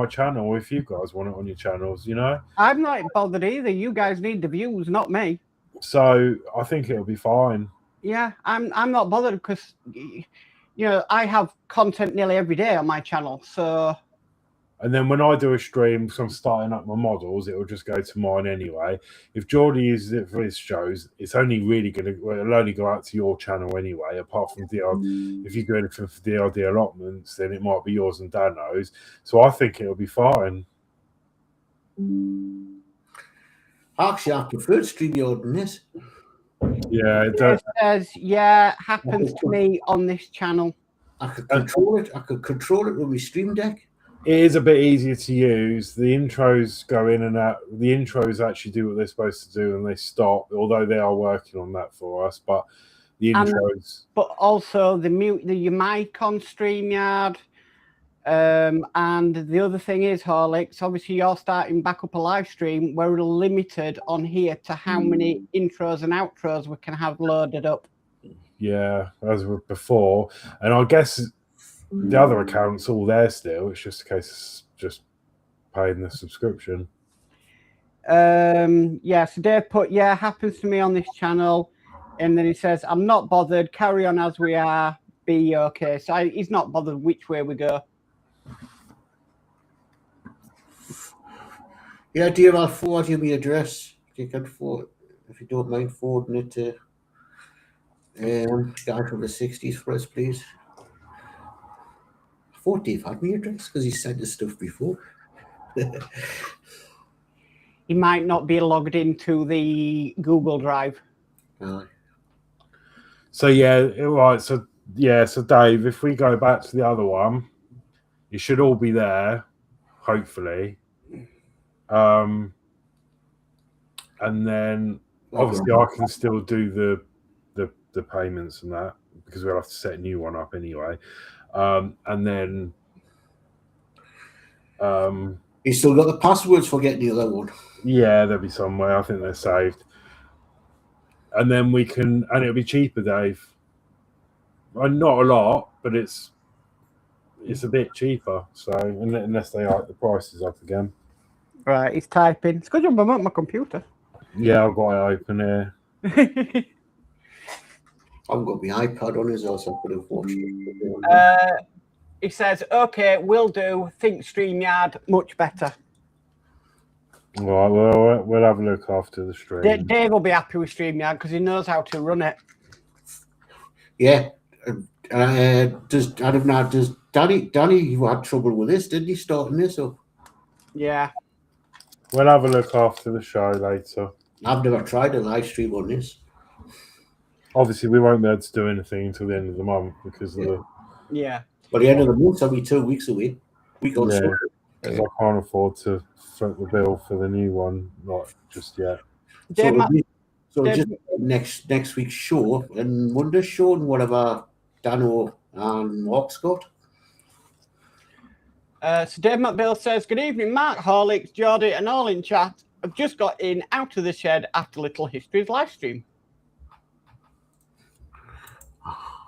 channel. If you guys want it on your channels, you know. I'm not bothered either. You guys need the views, not me. So I think it'll be fine. Yeah, I'm not bothered because, you you know, I have content nearly every day on my channel, so. And then when I do a stream, because I'm starting up my models, it will just go to mine anyway. If Geordie uses it for his shows, it's only really going to, well, it'll only go out to your channel anyway, apart from if you do anything for DRD allotments, then it might be yours and Danno's. So I think it'll be fine. Actually, I prefer StreamYard than this. Yeah, it says, yeah, happens to me on this channel. I could control it. I could control it with my Stream Deck. It is a bit easier to use. The intros go in and out. The intros actually do what they're supposed to do, and they stop. Although they are working on that for us, but the intros. But also the your mic on StreamYard. And the other thing is, Horlixs, obviously you're starting back up a live stream. We're limited on here to how many intros and outros we can have loaded up. Yeah, as before, and I guess the other account's all there still. It's just a case of just paying the subscription. Yeah, so Dave put, yeah, happens to me on this channel. And then he says, I'm not bothered. Carry on as we are. Be okay. So he's not bothered which way we go. Yeah, dear, I'll forward you my address. You can forward, if you don't mind forwarding it to guy from the 60s for us, please. I thought Dave had my address because he sent us stuff before. He might not be logged into the Google Drive. So yeah, right. So yeah, so Dave, if we go back to the other one, it should all be there, hopefully. And then obviously I can still do the payments and that because we'll have to set a new one up anyway. And then he's still got the passwords for getting the other one. Yeah, there'll be some way. I think they're saved. And then we can, and it'll be cheaper, Dave. Not a lot, but it's a bit cheaper. So unless they hike the prices up again. Right, he's typing. It's good job I'm at my computer. Yeah, I've got it open here. I've got my iPad on as well, so I could have watched it. He says, okay, will do. Think StreamYard much better. Right, well, we'll have a look after the stream. Dave will be happy with StreamYard because he knows how to run it. Yeah. Does Danny had trouble with this, didn't he, starting this up? Yeah. We'll have a look after the show later. I've never tried a live stream on this. Obviously, we won't be able to do anything until the end of the month because of the... Yeah. But the end of the month's only 2 weeks away. We got because I can't afford to foot the bill for the new one, not just yet. So just next week's show and Monday's show and whatever Danno and Mark's got. So Dave McBill says, good evening, Mark, Horlixs, Geordie, and all in chat. I've just got in out of the shed after Little History's live stream.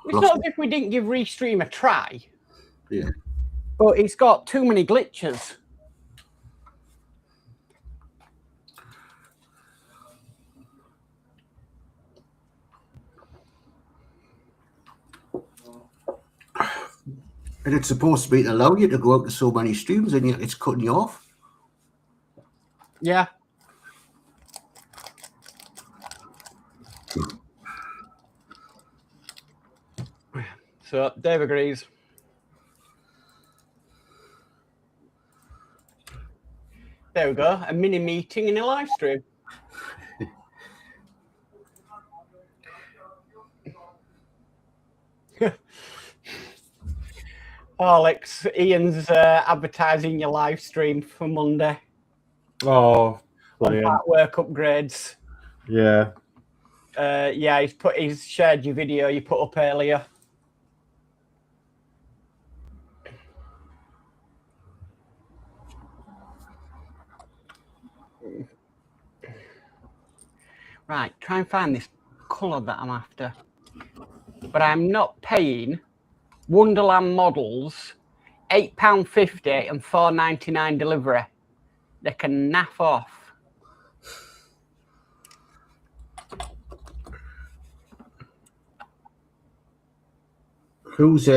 It's not as if we didn't give Restream a try. Yeah. But it's got too many glitches. And it's supposed to be to allow you to go out to so many streams, and yet it's cutting you off. Yeah. So Dave agrees. There we go. A mini meeting in a live stream. Horlixs, Ian's advertising your live stream for Monday. Oh, brilliant. Partwork upgrades. Yeah. Yeah, he's shared your video you put up earlier. Right, try and find this colour that I'm after. But I'm not paying Wonderland Models £8.50 and $4.99 delivery. They can naff off. Who's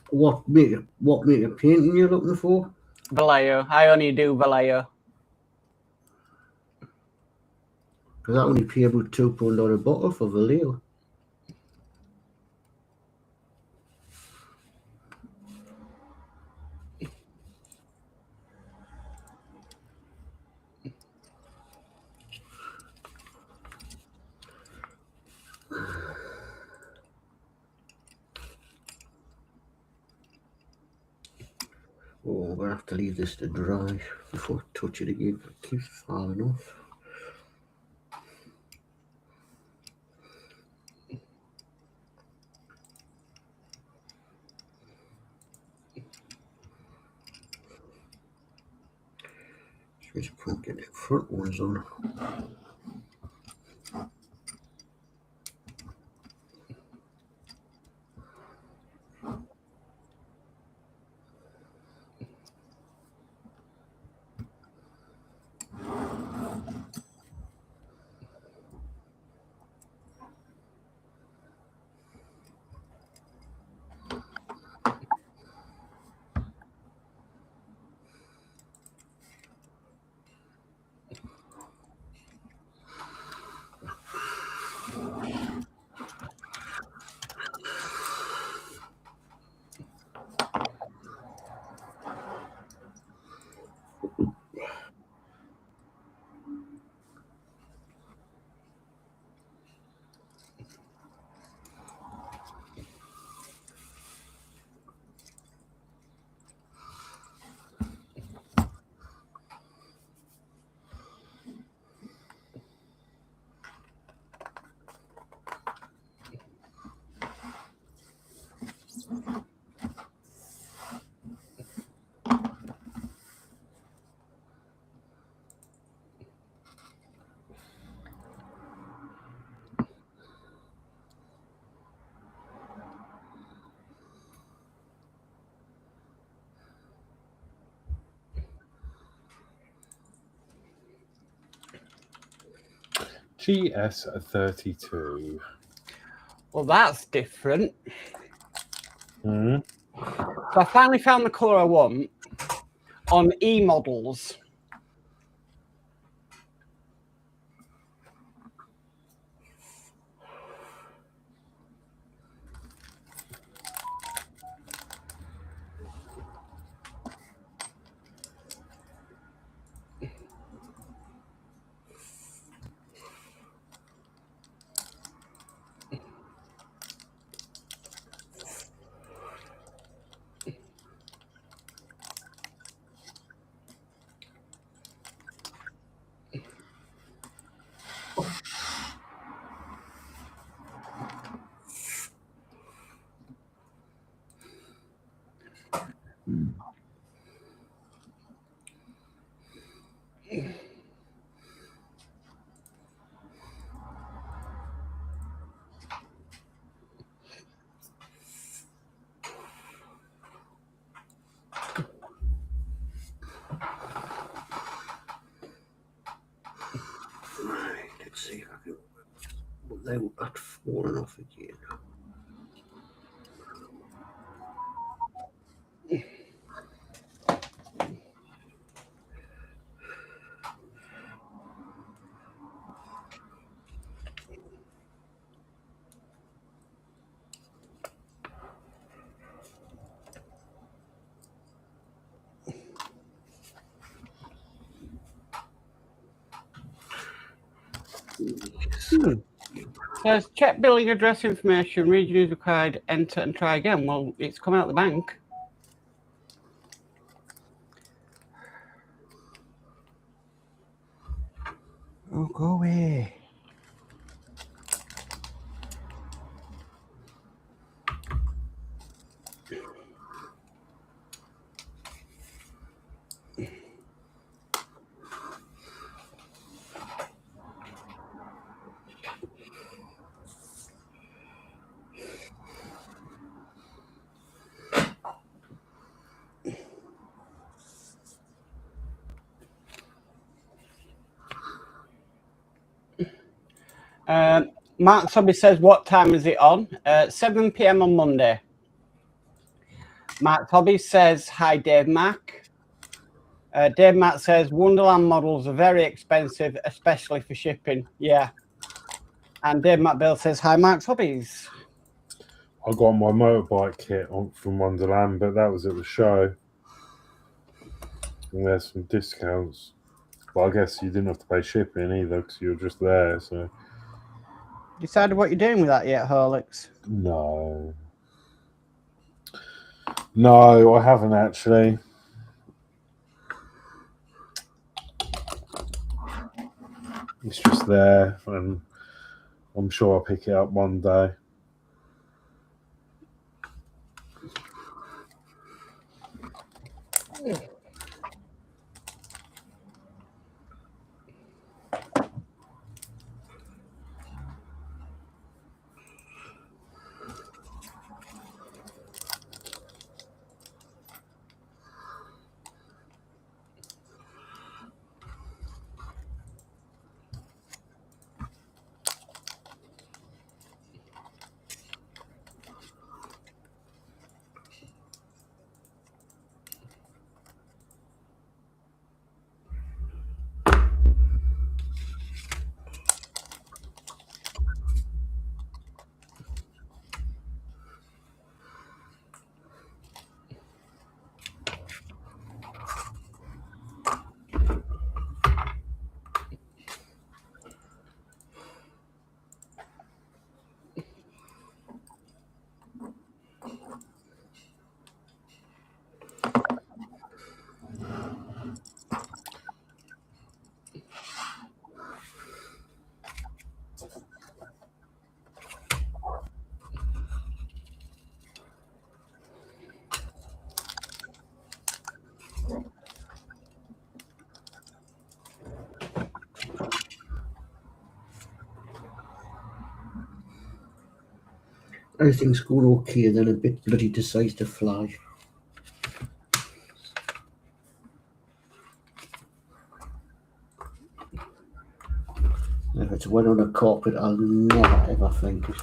what make of painting you're looking for? Vallejo. I only do Vallejo. Because I only pay about £2 on a bottle for Vallejo. Oh, I'm going to have to leave this to dry before I touch it again. It keeps falling off. Just can't get the front ones on. GS32. Well, that's different. Mm. So I finally found the colour I want on Models. Let's see if I can. Well, they were at falling off again. Says check billing address information, region is required, enter and try again. Well, it's come out of the bank. Oh, go away. Mark Sobby says, what time is it on? 7 p.m. on Monday. Mark Hobby says, hi, Dave Mac. Dave Mac says, Wonderland models are very expensive, especially for shipping. Yeah. And Dave Mac Bill says, hi, Mark's Hobbies. I got my motorbike kit from Wonderland, but that was at the show. And there's some discounts. But I guess you didn't have to pay shipping either because you were just there. So. Decided what you're doing with that yet, Horlixs? No. No, I haven't actually. It's just there, and I'm sure I'll pick it up one day. Everything's going okay, then a bit bloody decides to fly. If it's wet on a carpet, I'll never ever think it.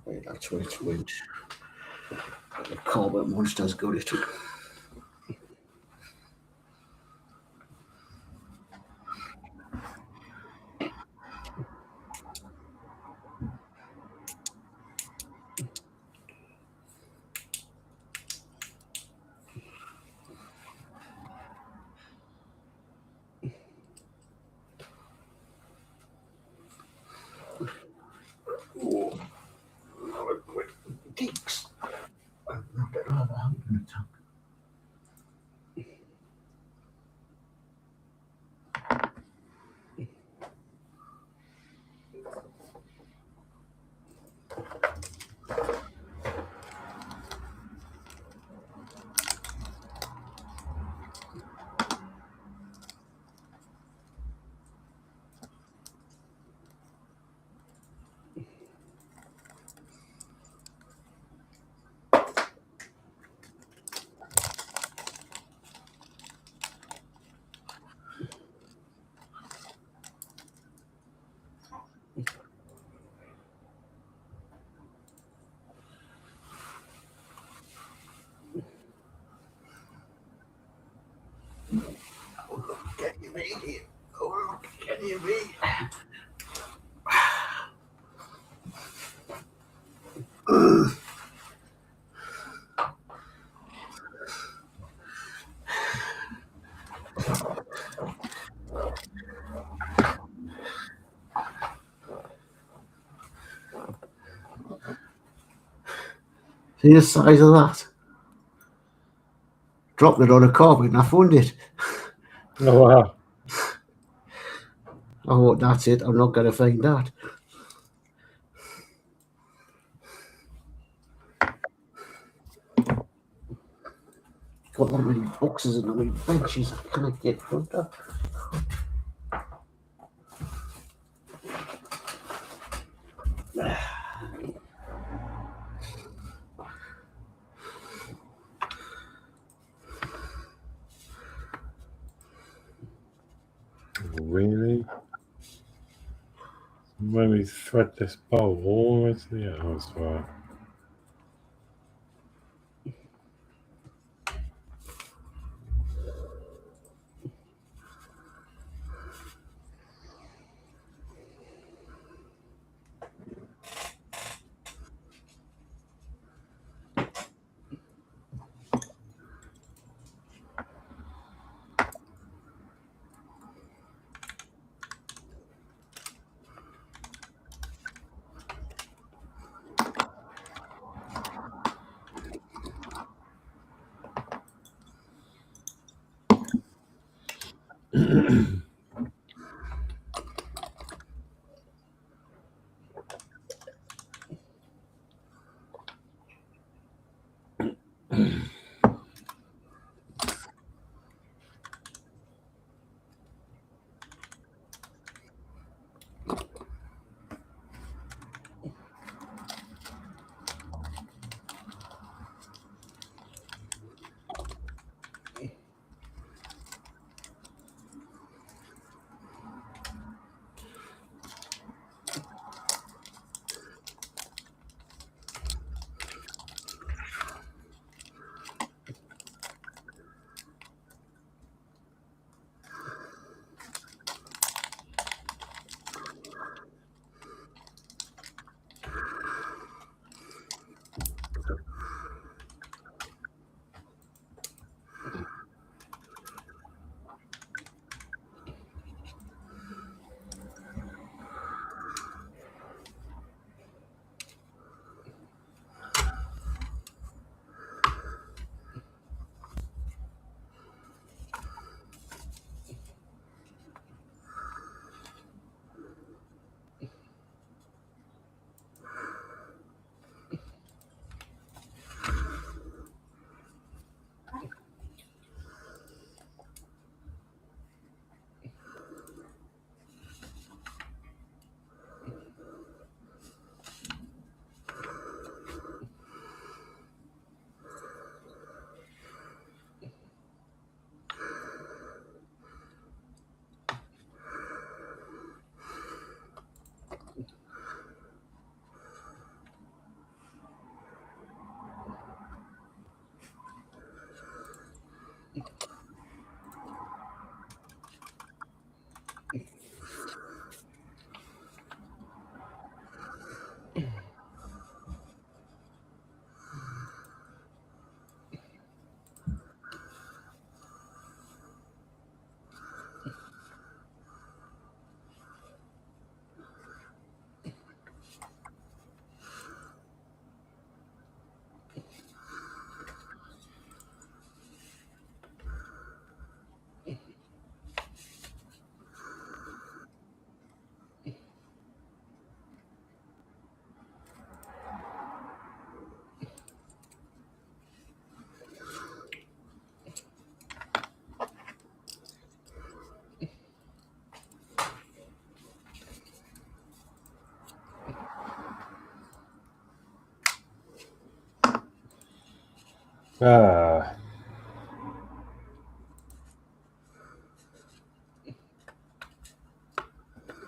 Right, that's where it went. The carpet monster's got it. Geeks. Can you read it? Oh, look, can you read? See the size of that? Dropped it on a carpet and I found it. Oh, wow. Oh, that's it. I'm not going to find that. got that many boxes and many benches I can't get front of. Really? When we thread this bowl all the way to the end, that's right. Ah.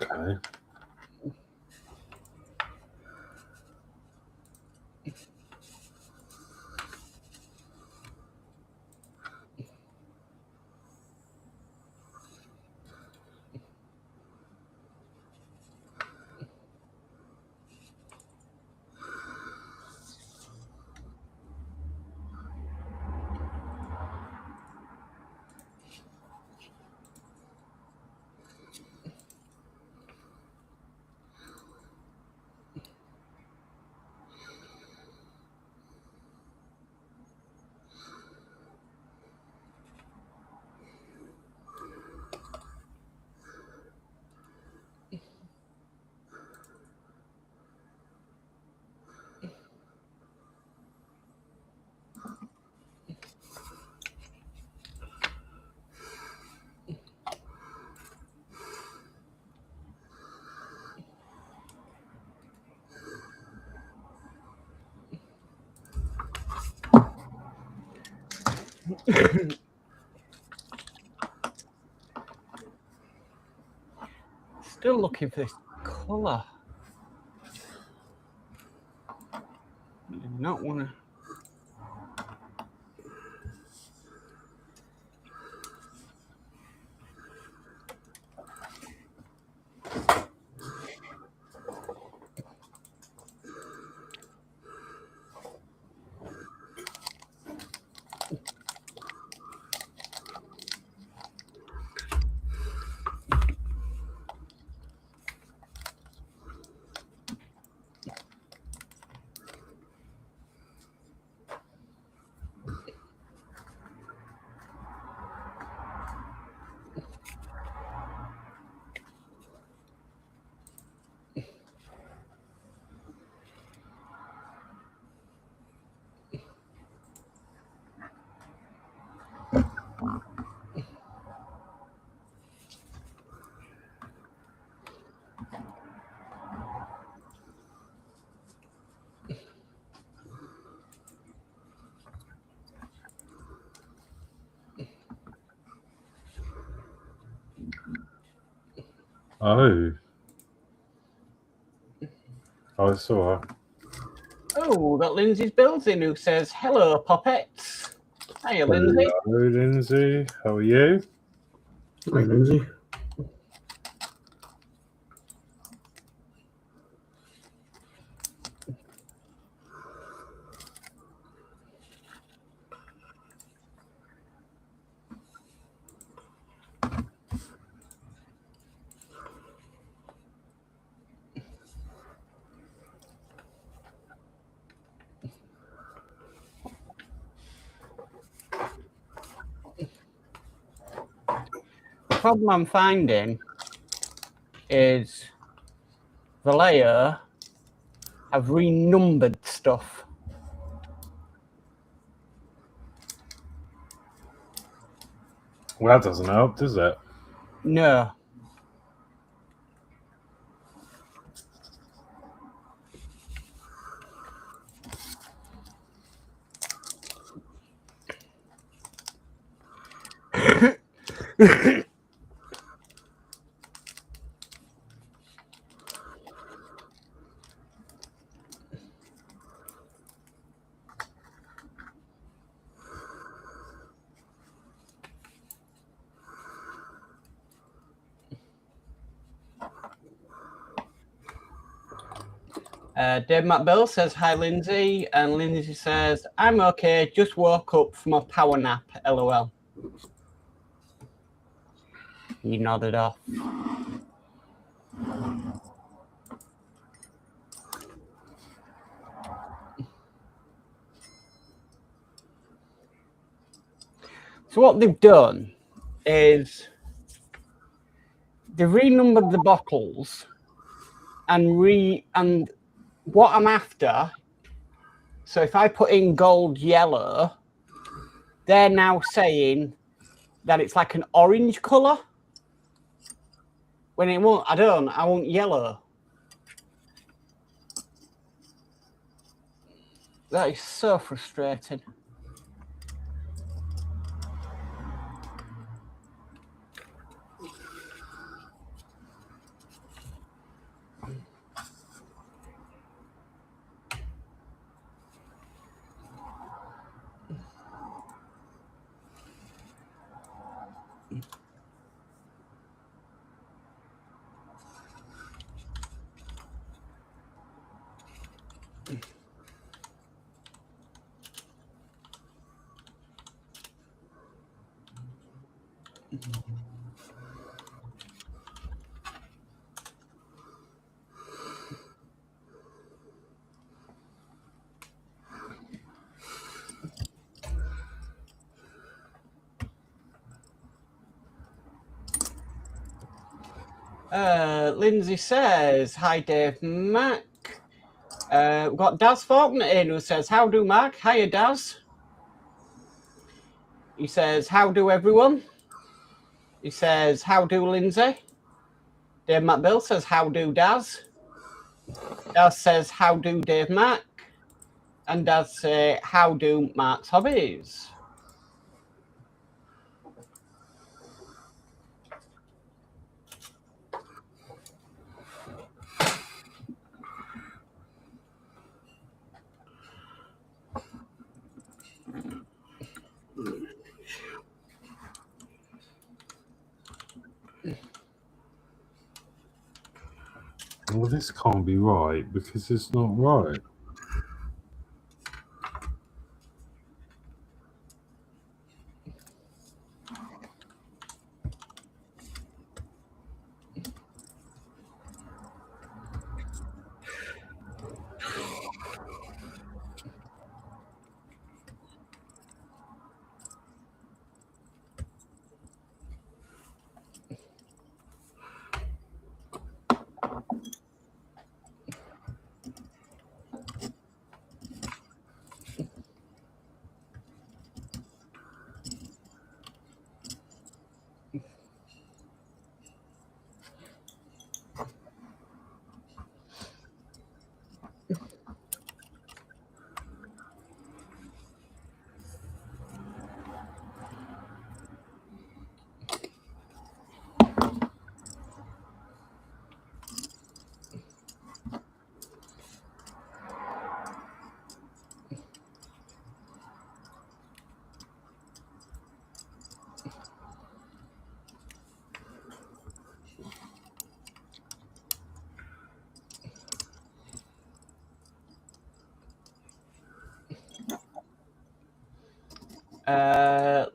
Okay. Still looking for this colour. Do not want to. Oh. I saw her. Oh, we've got Lindsey's Builds in who says, hello, Poppets. Hiya, Lindsey. Hello, Lindsey. How are you? Hi, Lindsey. The problem I'm finding is the layer have renumbered stuff. Well, that doesn't help, does it? No. Dave McBill says, hi, Lindsey. And Lindsey says, I'm okay. Just woke up from a power nap. LOL. He nodded off. So what they've done is they've renumbered the bottles and what I'm after, so if I put in gold yellow, they're now saying that it's like an orange colour. When it won't, I want yellow. That is so frustrating. Lindsey says, hi, Dave Mac. We've got Daz Faulkner in who says, how do, Mac? Hiya, Daz. He says, how do, everyone? He says, how do, Lindsey? Dave McBill says, how do, Daz? Daz says, how do, Dave Mac? And Daz say, how do, Mark's Hobbies? well, this can't be right because it's not right.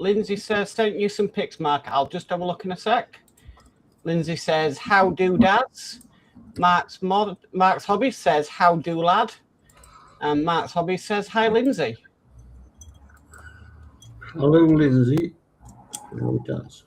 Lindsey says, sent you some pics, Mark. I'll just have a look in a sec. Lindsey says, how do dads? Mark's Hobbies says, how do lad? And Mark's Hobbies says, hi, Lindsey. Hello, Lindsey. Hello, dads.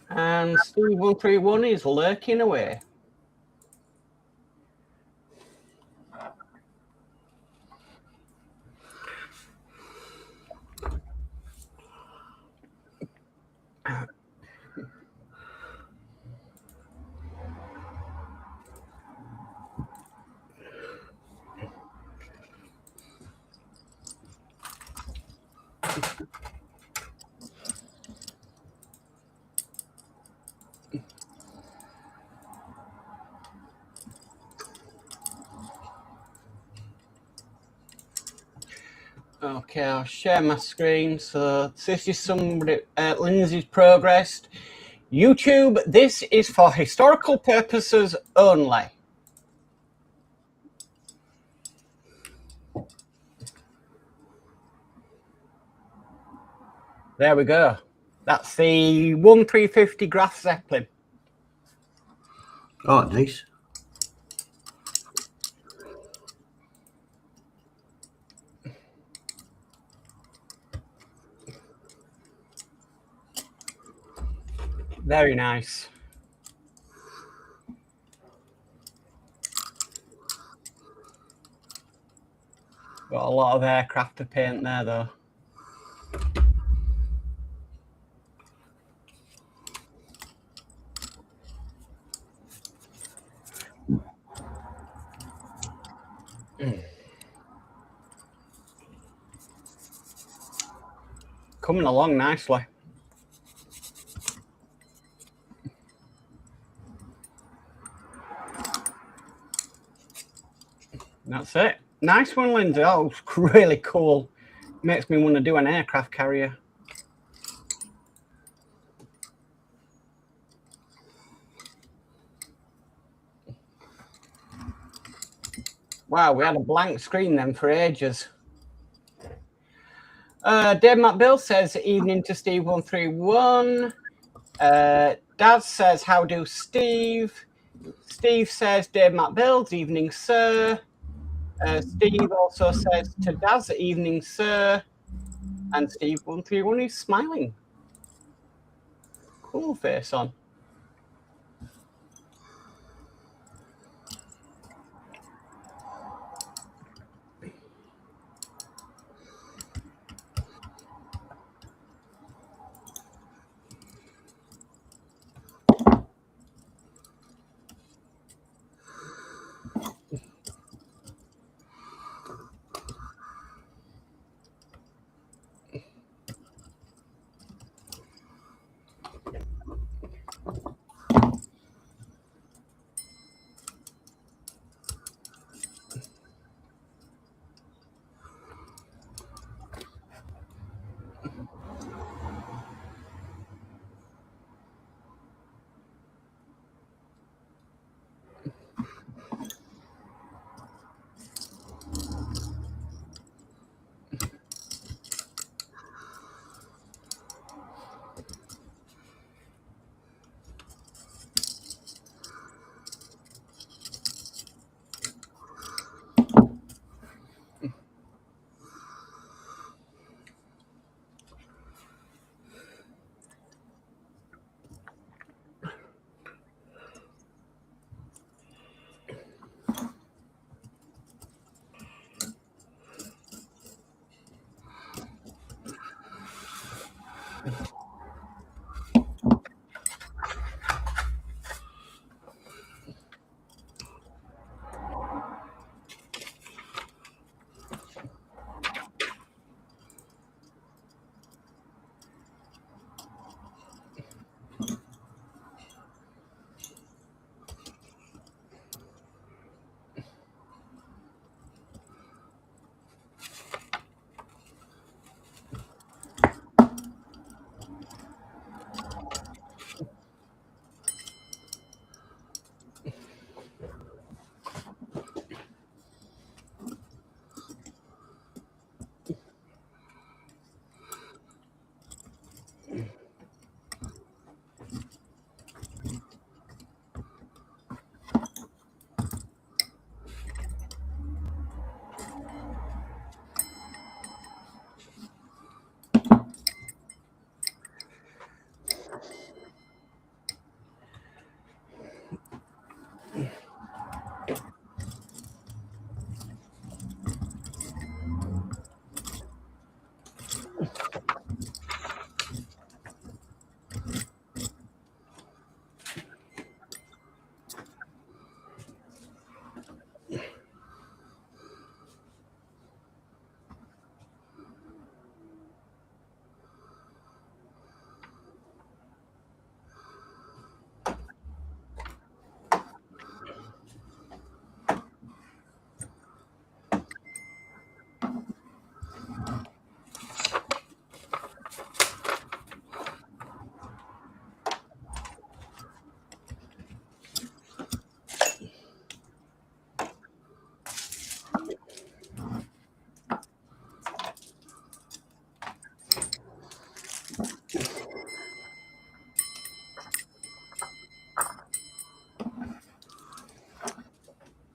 And Steve131 is lurking away. Okay, I'll share my screen. So this is somebody, Lindsay's progressed. YouTube, this is for historical purposes only. There we go. That's the 1350 Graf Zeppelin. Oh, nice. Very nice. Got a lot of aircraft paint there, though. Coming along nicely. That's it. Nice one, Lindsay. Oh, really cool. Makes me want to do an aircraft carrier. Wow, we had a blank screen then for ages. Dave Bill says, evening to Steve131. Daz says, how do Steve? Steve says, Dave Builds, evening, sir. Steve also says to Daz, evening, sir. And Steve131 is smiling. Cool face on.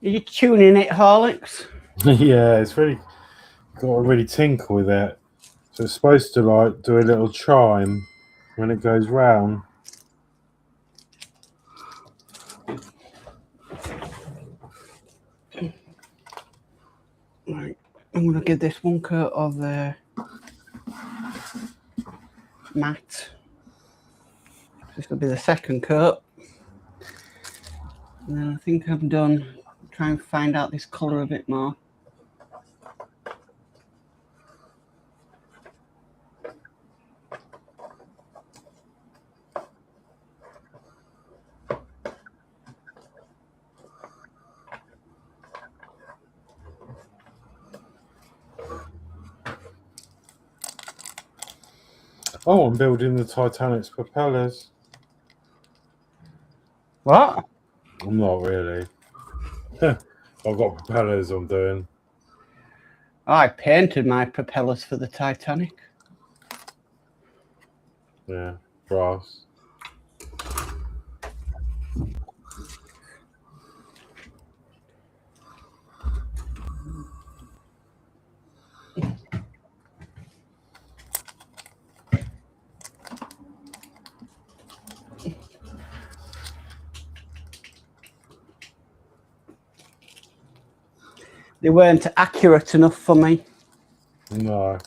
Are you tuning it, Horlixs? Yeah, it's really got to really tinkle with it. So it's supposed to like do a little chime when it goes round. Right, I'm going to give this one coat of matte. This will be the second coat. And then I think I'm done. Try and find out this colour a bit more. Oh, I'm building the Titanic's propellers. What? I'm not really. I've got propellers I'm doing. I painted my propellers for the Titanic. Yeah, brass. They weren't accurate enough for me. No.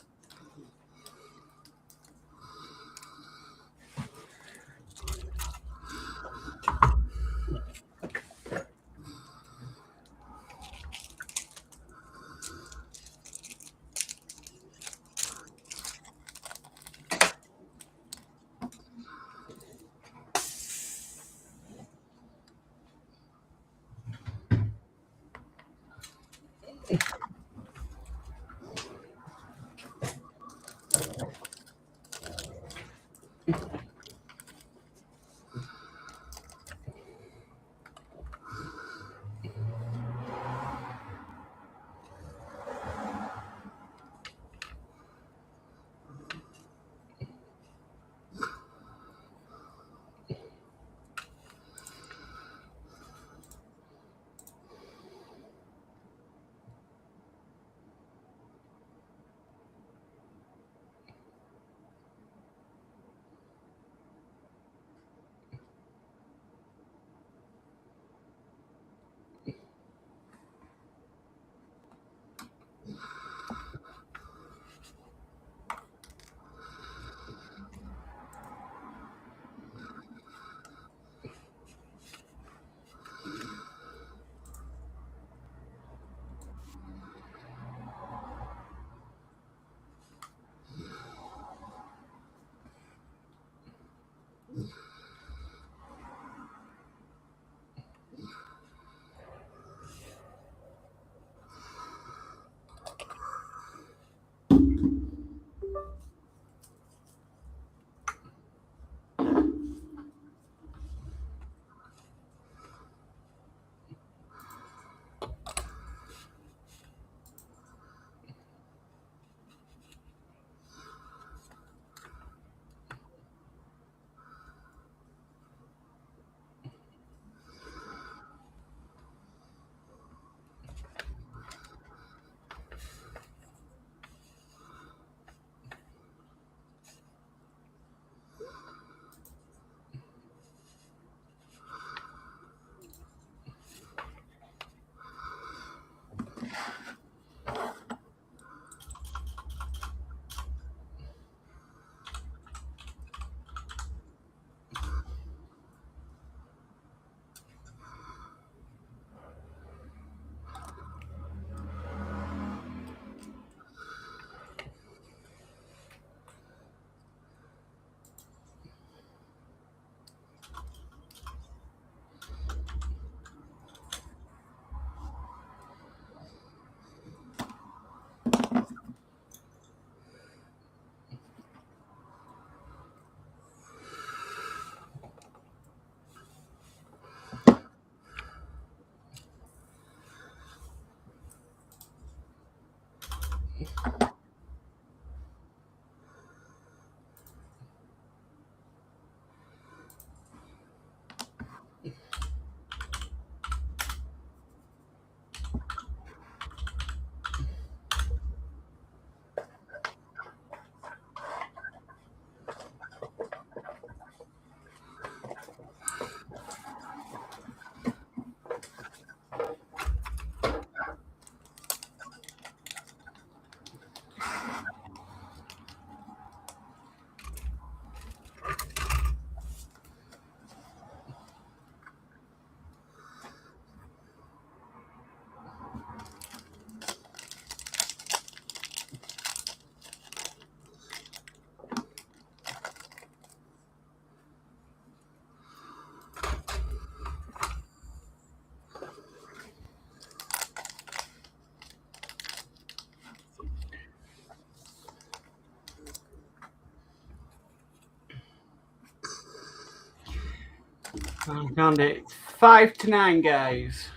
Found it. It's 5 to 9, guys.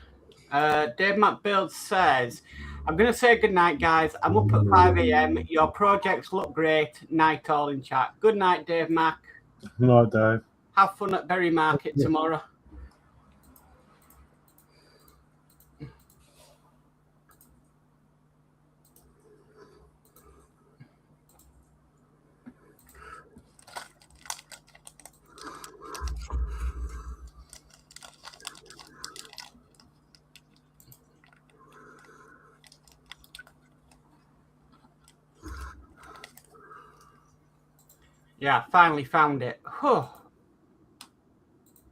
Danno Builds says, I'm going to say goodnight, guys. I'm up at 5 a.m. Your projects look great. Night all in chat. Good night, Dave Mac. Night, Dave. Have fun at Berry Market tomorrow. Yeah, finally found it. Whew.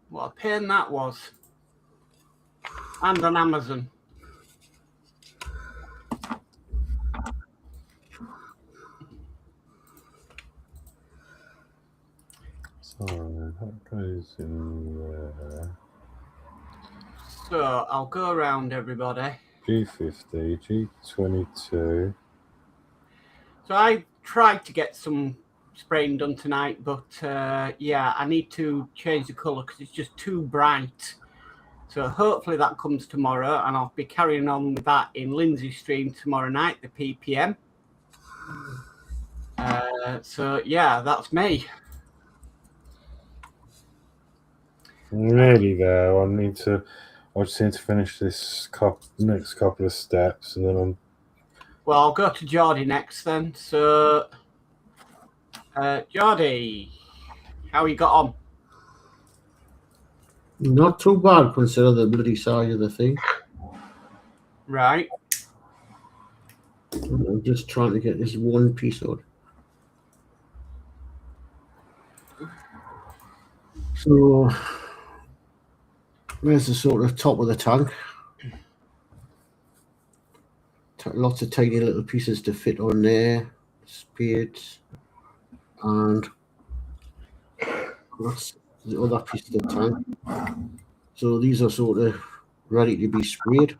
What a pain that was. And on Amazon. So that goes in there. So I'll go around, everybody. G50, G22. So I tried to get some spraying done tonight, but yeah, I need to change the colour because it's just too bright. So hopefully that comes tomorrow, and I'll be carrying on with that in Lindsey's stream tomorrow night, the PPM. So yeah, that's me. I'm nearly there. I just need to finish this next couple of steps, and then I'm. Well, I'll go to Geordie next then. So, Geordie, how you got on? Not too bad considering the bloody size of the thing. Right. I'm just trying to get this one piece out. So, there's the sort of top of the tank. Lots of tiny little pieces to fit on there. Spades. And that's the other piece of the tank. So these are sort of ready to be sprayed.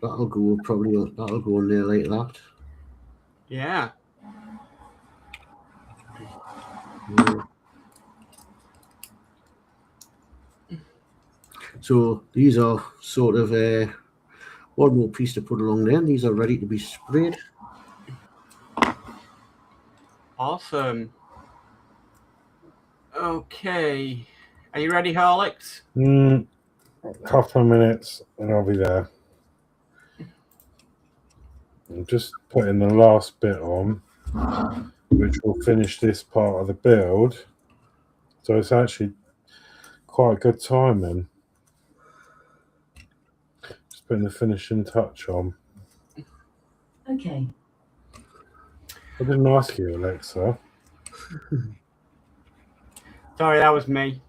That'll go in there like that. Yeah. So these are sort of one more piece to put along there. And these are ready to be sprayed. Awesome. Okay. Are you ready, Horlixs? Couple of minutes and I'll be there. I'm just putting the last bit on, which will finish this part of the build. So it's actually quite good timing. Just putting the finishing touch on. Okay. I didn't ask you, Alexa. Sorry, that was me.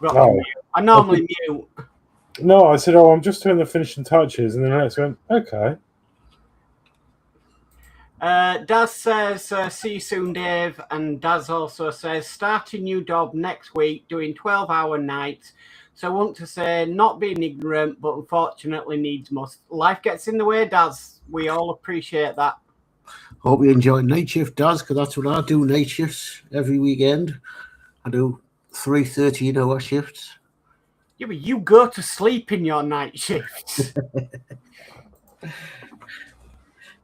Oh. I normally mute. No, I said, I'm just doing the finishing touches, and then Alexa went, okay. Daz says, see you soon, Dave. And Daz also says, starting new job next week, doing 12-hour nights. So I want to say, not being ignorant, but unfortunately needs must. Life gets in the way, Daz. We all appreciate that. Hope you enjoy night shift, Daz, because that's what I do, night shifts every weekend. I do 3 13-hour shifts. Yeah, but you go to sleep in your night shifts.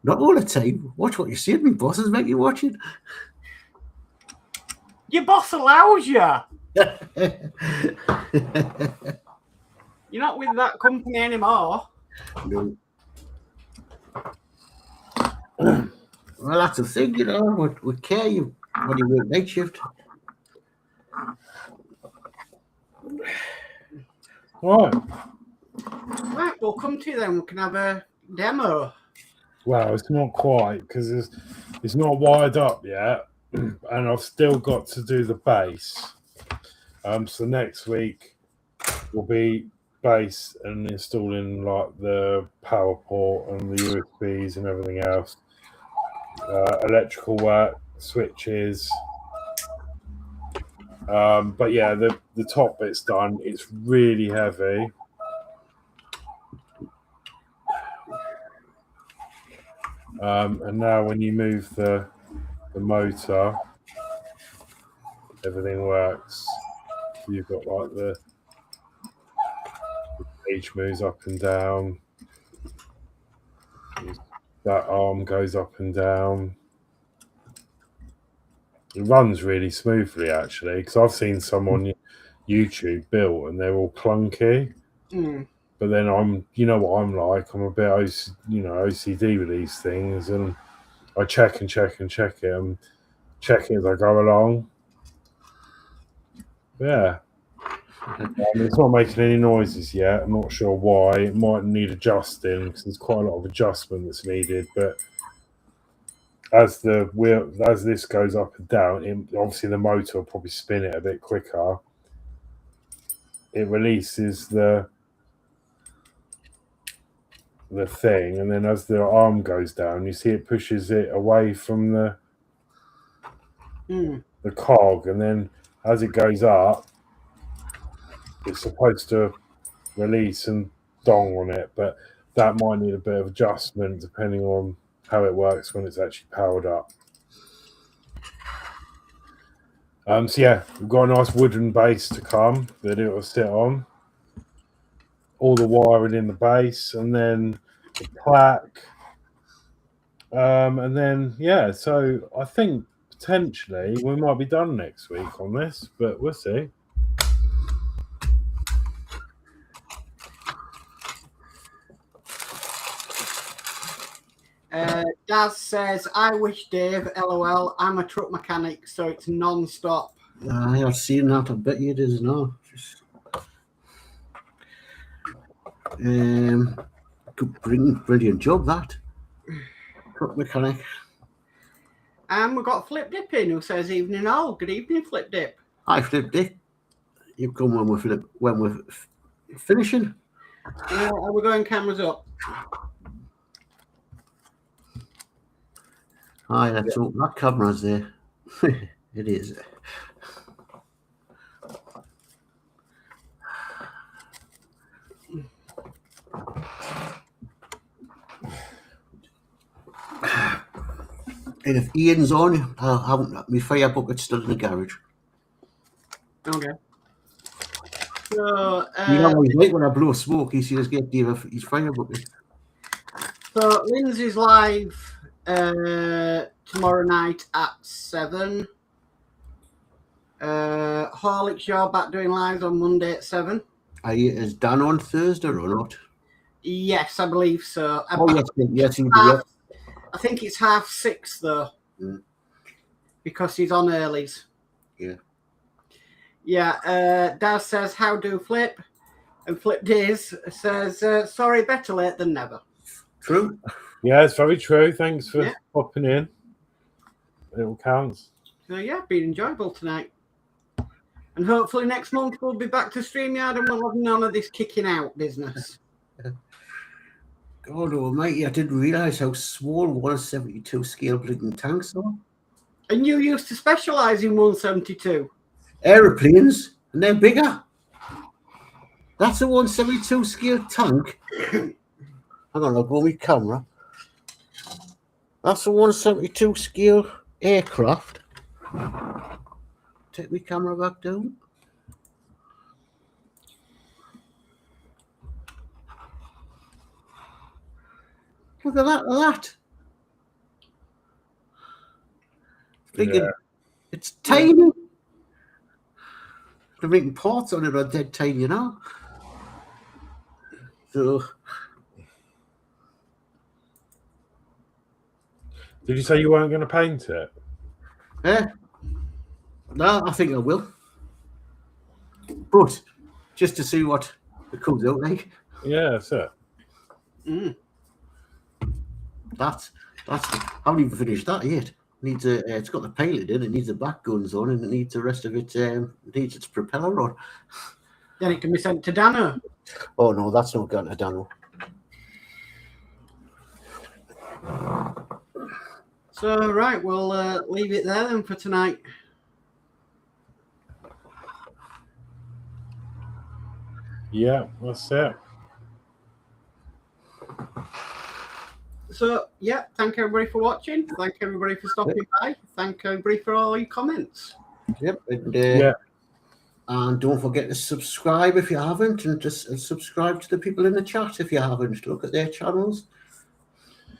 Not all the time. Watch what you see. My bosses make you watch it. Your boss allows you. You're not with that company anymore. No. Well, that's the thing, you know. We care you when you work night shift. Right. Right, we'll come to you then. We can have a demo. Well, it's not quite because it's not wired up yet, and I've still got to do the base. So next week will be base and installing like the power port and the USBs and everything else. Electrical work, switches. But yeah, the top bit's done. It's really heavy. And now when you move the motor, everything works. You've got like the gauge moves up and down. That arm goes up and down. It runs really smoothly, actually, because I've seen some on YouTube built and they're all clunky. But then you know what I'm like. I'm a bit, OCD with these things, and I check and check and check it, and check it as I go along. Yeah. It's not making any noises yet. I'm not sure why. It might need adjusting because there's quite a lot of adjustment that's needed. But as this goes up and down, obviously the motor will probably spin it a bit quicker. It releases the thing, and then as the arm goes down, you see it pushes it away from the cog, and then as it goes up, it's supposed to release and dong on it, but that might need a bit of adjustment depending on how it works when it's actually powered up. So yeah, we've got a nice wooden base to come that it will sit on. All the wiring in the base, and then the plaque. And then, yeah, so I think potentially we might be done next week on this, but we'll see. Daz says, I wish Dave, LOL, I'm a truck mechanic, so it's non-stop. I've seen that. I bet you it is now. Brilliant job, that. Truck mechanic. And we've got Flip Dip in who says, evening all. Good evening, Flip Dip. Hi, Flip Dip. You come when we're finishing. Are we going cameras up? Hi, let's hope that camera's there. It is. And if Ian's on, I'll have my fire bucket still in the garage. Okay. So, you know what he's like when I blow smoke, he sees get his fire bucket. So Lindsey's live tomorrow night at 7. Horlixs, you're back doing lives on Monday at 7. Is Dan on Thursday or not? Yes, I believe so. Yes, he did. I think it's 6:30 though, because he's on earlies. Yeah. Yeah. Daz says, "How do Flip?" And Flip Days says, "Sorry, better late than never." True. Yeah, it's very true. Thanks for popping in. It all counts. So yeah, been enjoyable tonight. And hopefully next month we'll be back to StreamYard and we'll have none of this kicking out business. God almighty, I didn't realise how small 172 scale blinking tanks are. And you used to specialise in 172. Aeroplanes, and they're bigger. That's a 172 scale tank. Hang on, I'll go with my camera. That's a 172 scale aircraft. Take my camera back down. Look at that. Yeah. It's tiny. The making parts on it are dead tiny, you know. So. Did you say you weren't going to paint it? No, I think I will. But just to see what it comes out like. Yeah, that's it. That's I haven't even finished that yet. Needs it's got the pilot in, it needs the back guns on, and it needs the rest of it. It needs its propeller on. Then it can be sent to Danno. Oh no, that's not going to Danno. So right, we'll leave it there then for tonight. Yeah, that's it. So, yeah, thank everybody for watching. Thank everybody for stopping by. Thank everybody for all your comments. Yep. And, yeah. And don't forget to subscribe if you haven't, and just subscribe to the people in the chat if you haven't. Look at their channels.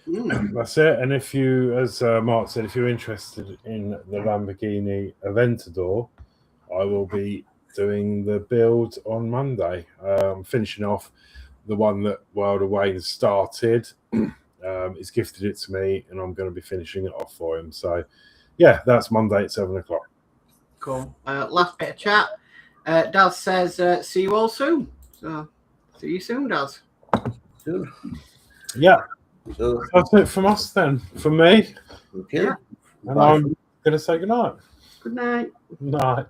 That's it. And if you, as Mark said, if you're interested in the Lamborghini Aventador, I will be doing the build on Monday. Finishing off the one that Wilder Wayne started. He's gifted it to me, and I'm going to be finishing it off for him. So, yeah, that's Monday at 7 o'clock. Cool. Last bit of chat. Daz says, see you all soon. So, see you soon, Daz. Soon. Yeah. So that's it from us then. From me. okay. And I'm going to say goodnight. Good night. Night.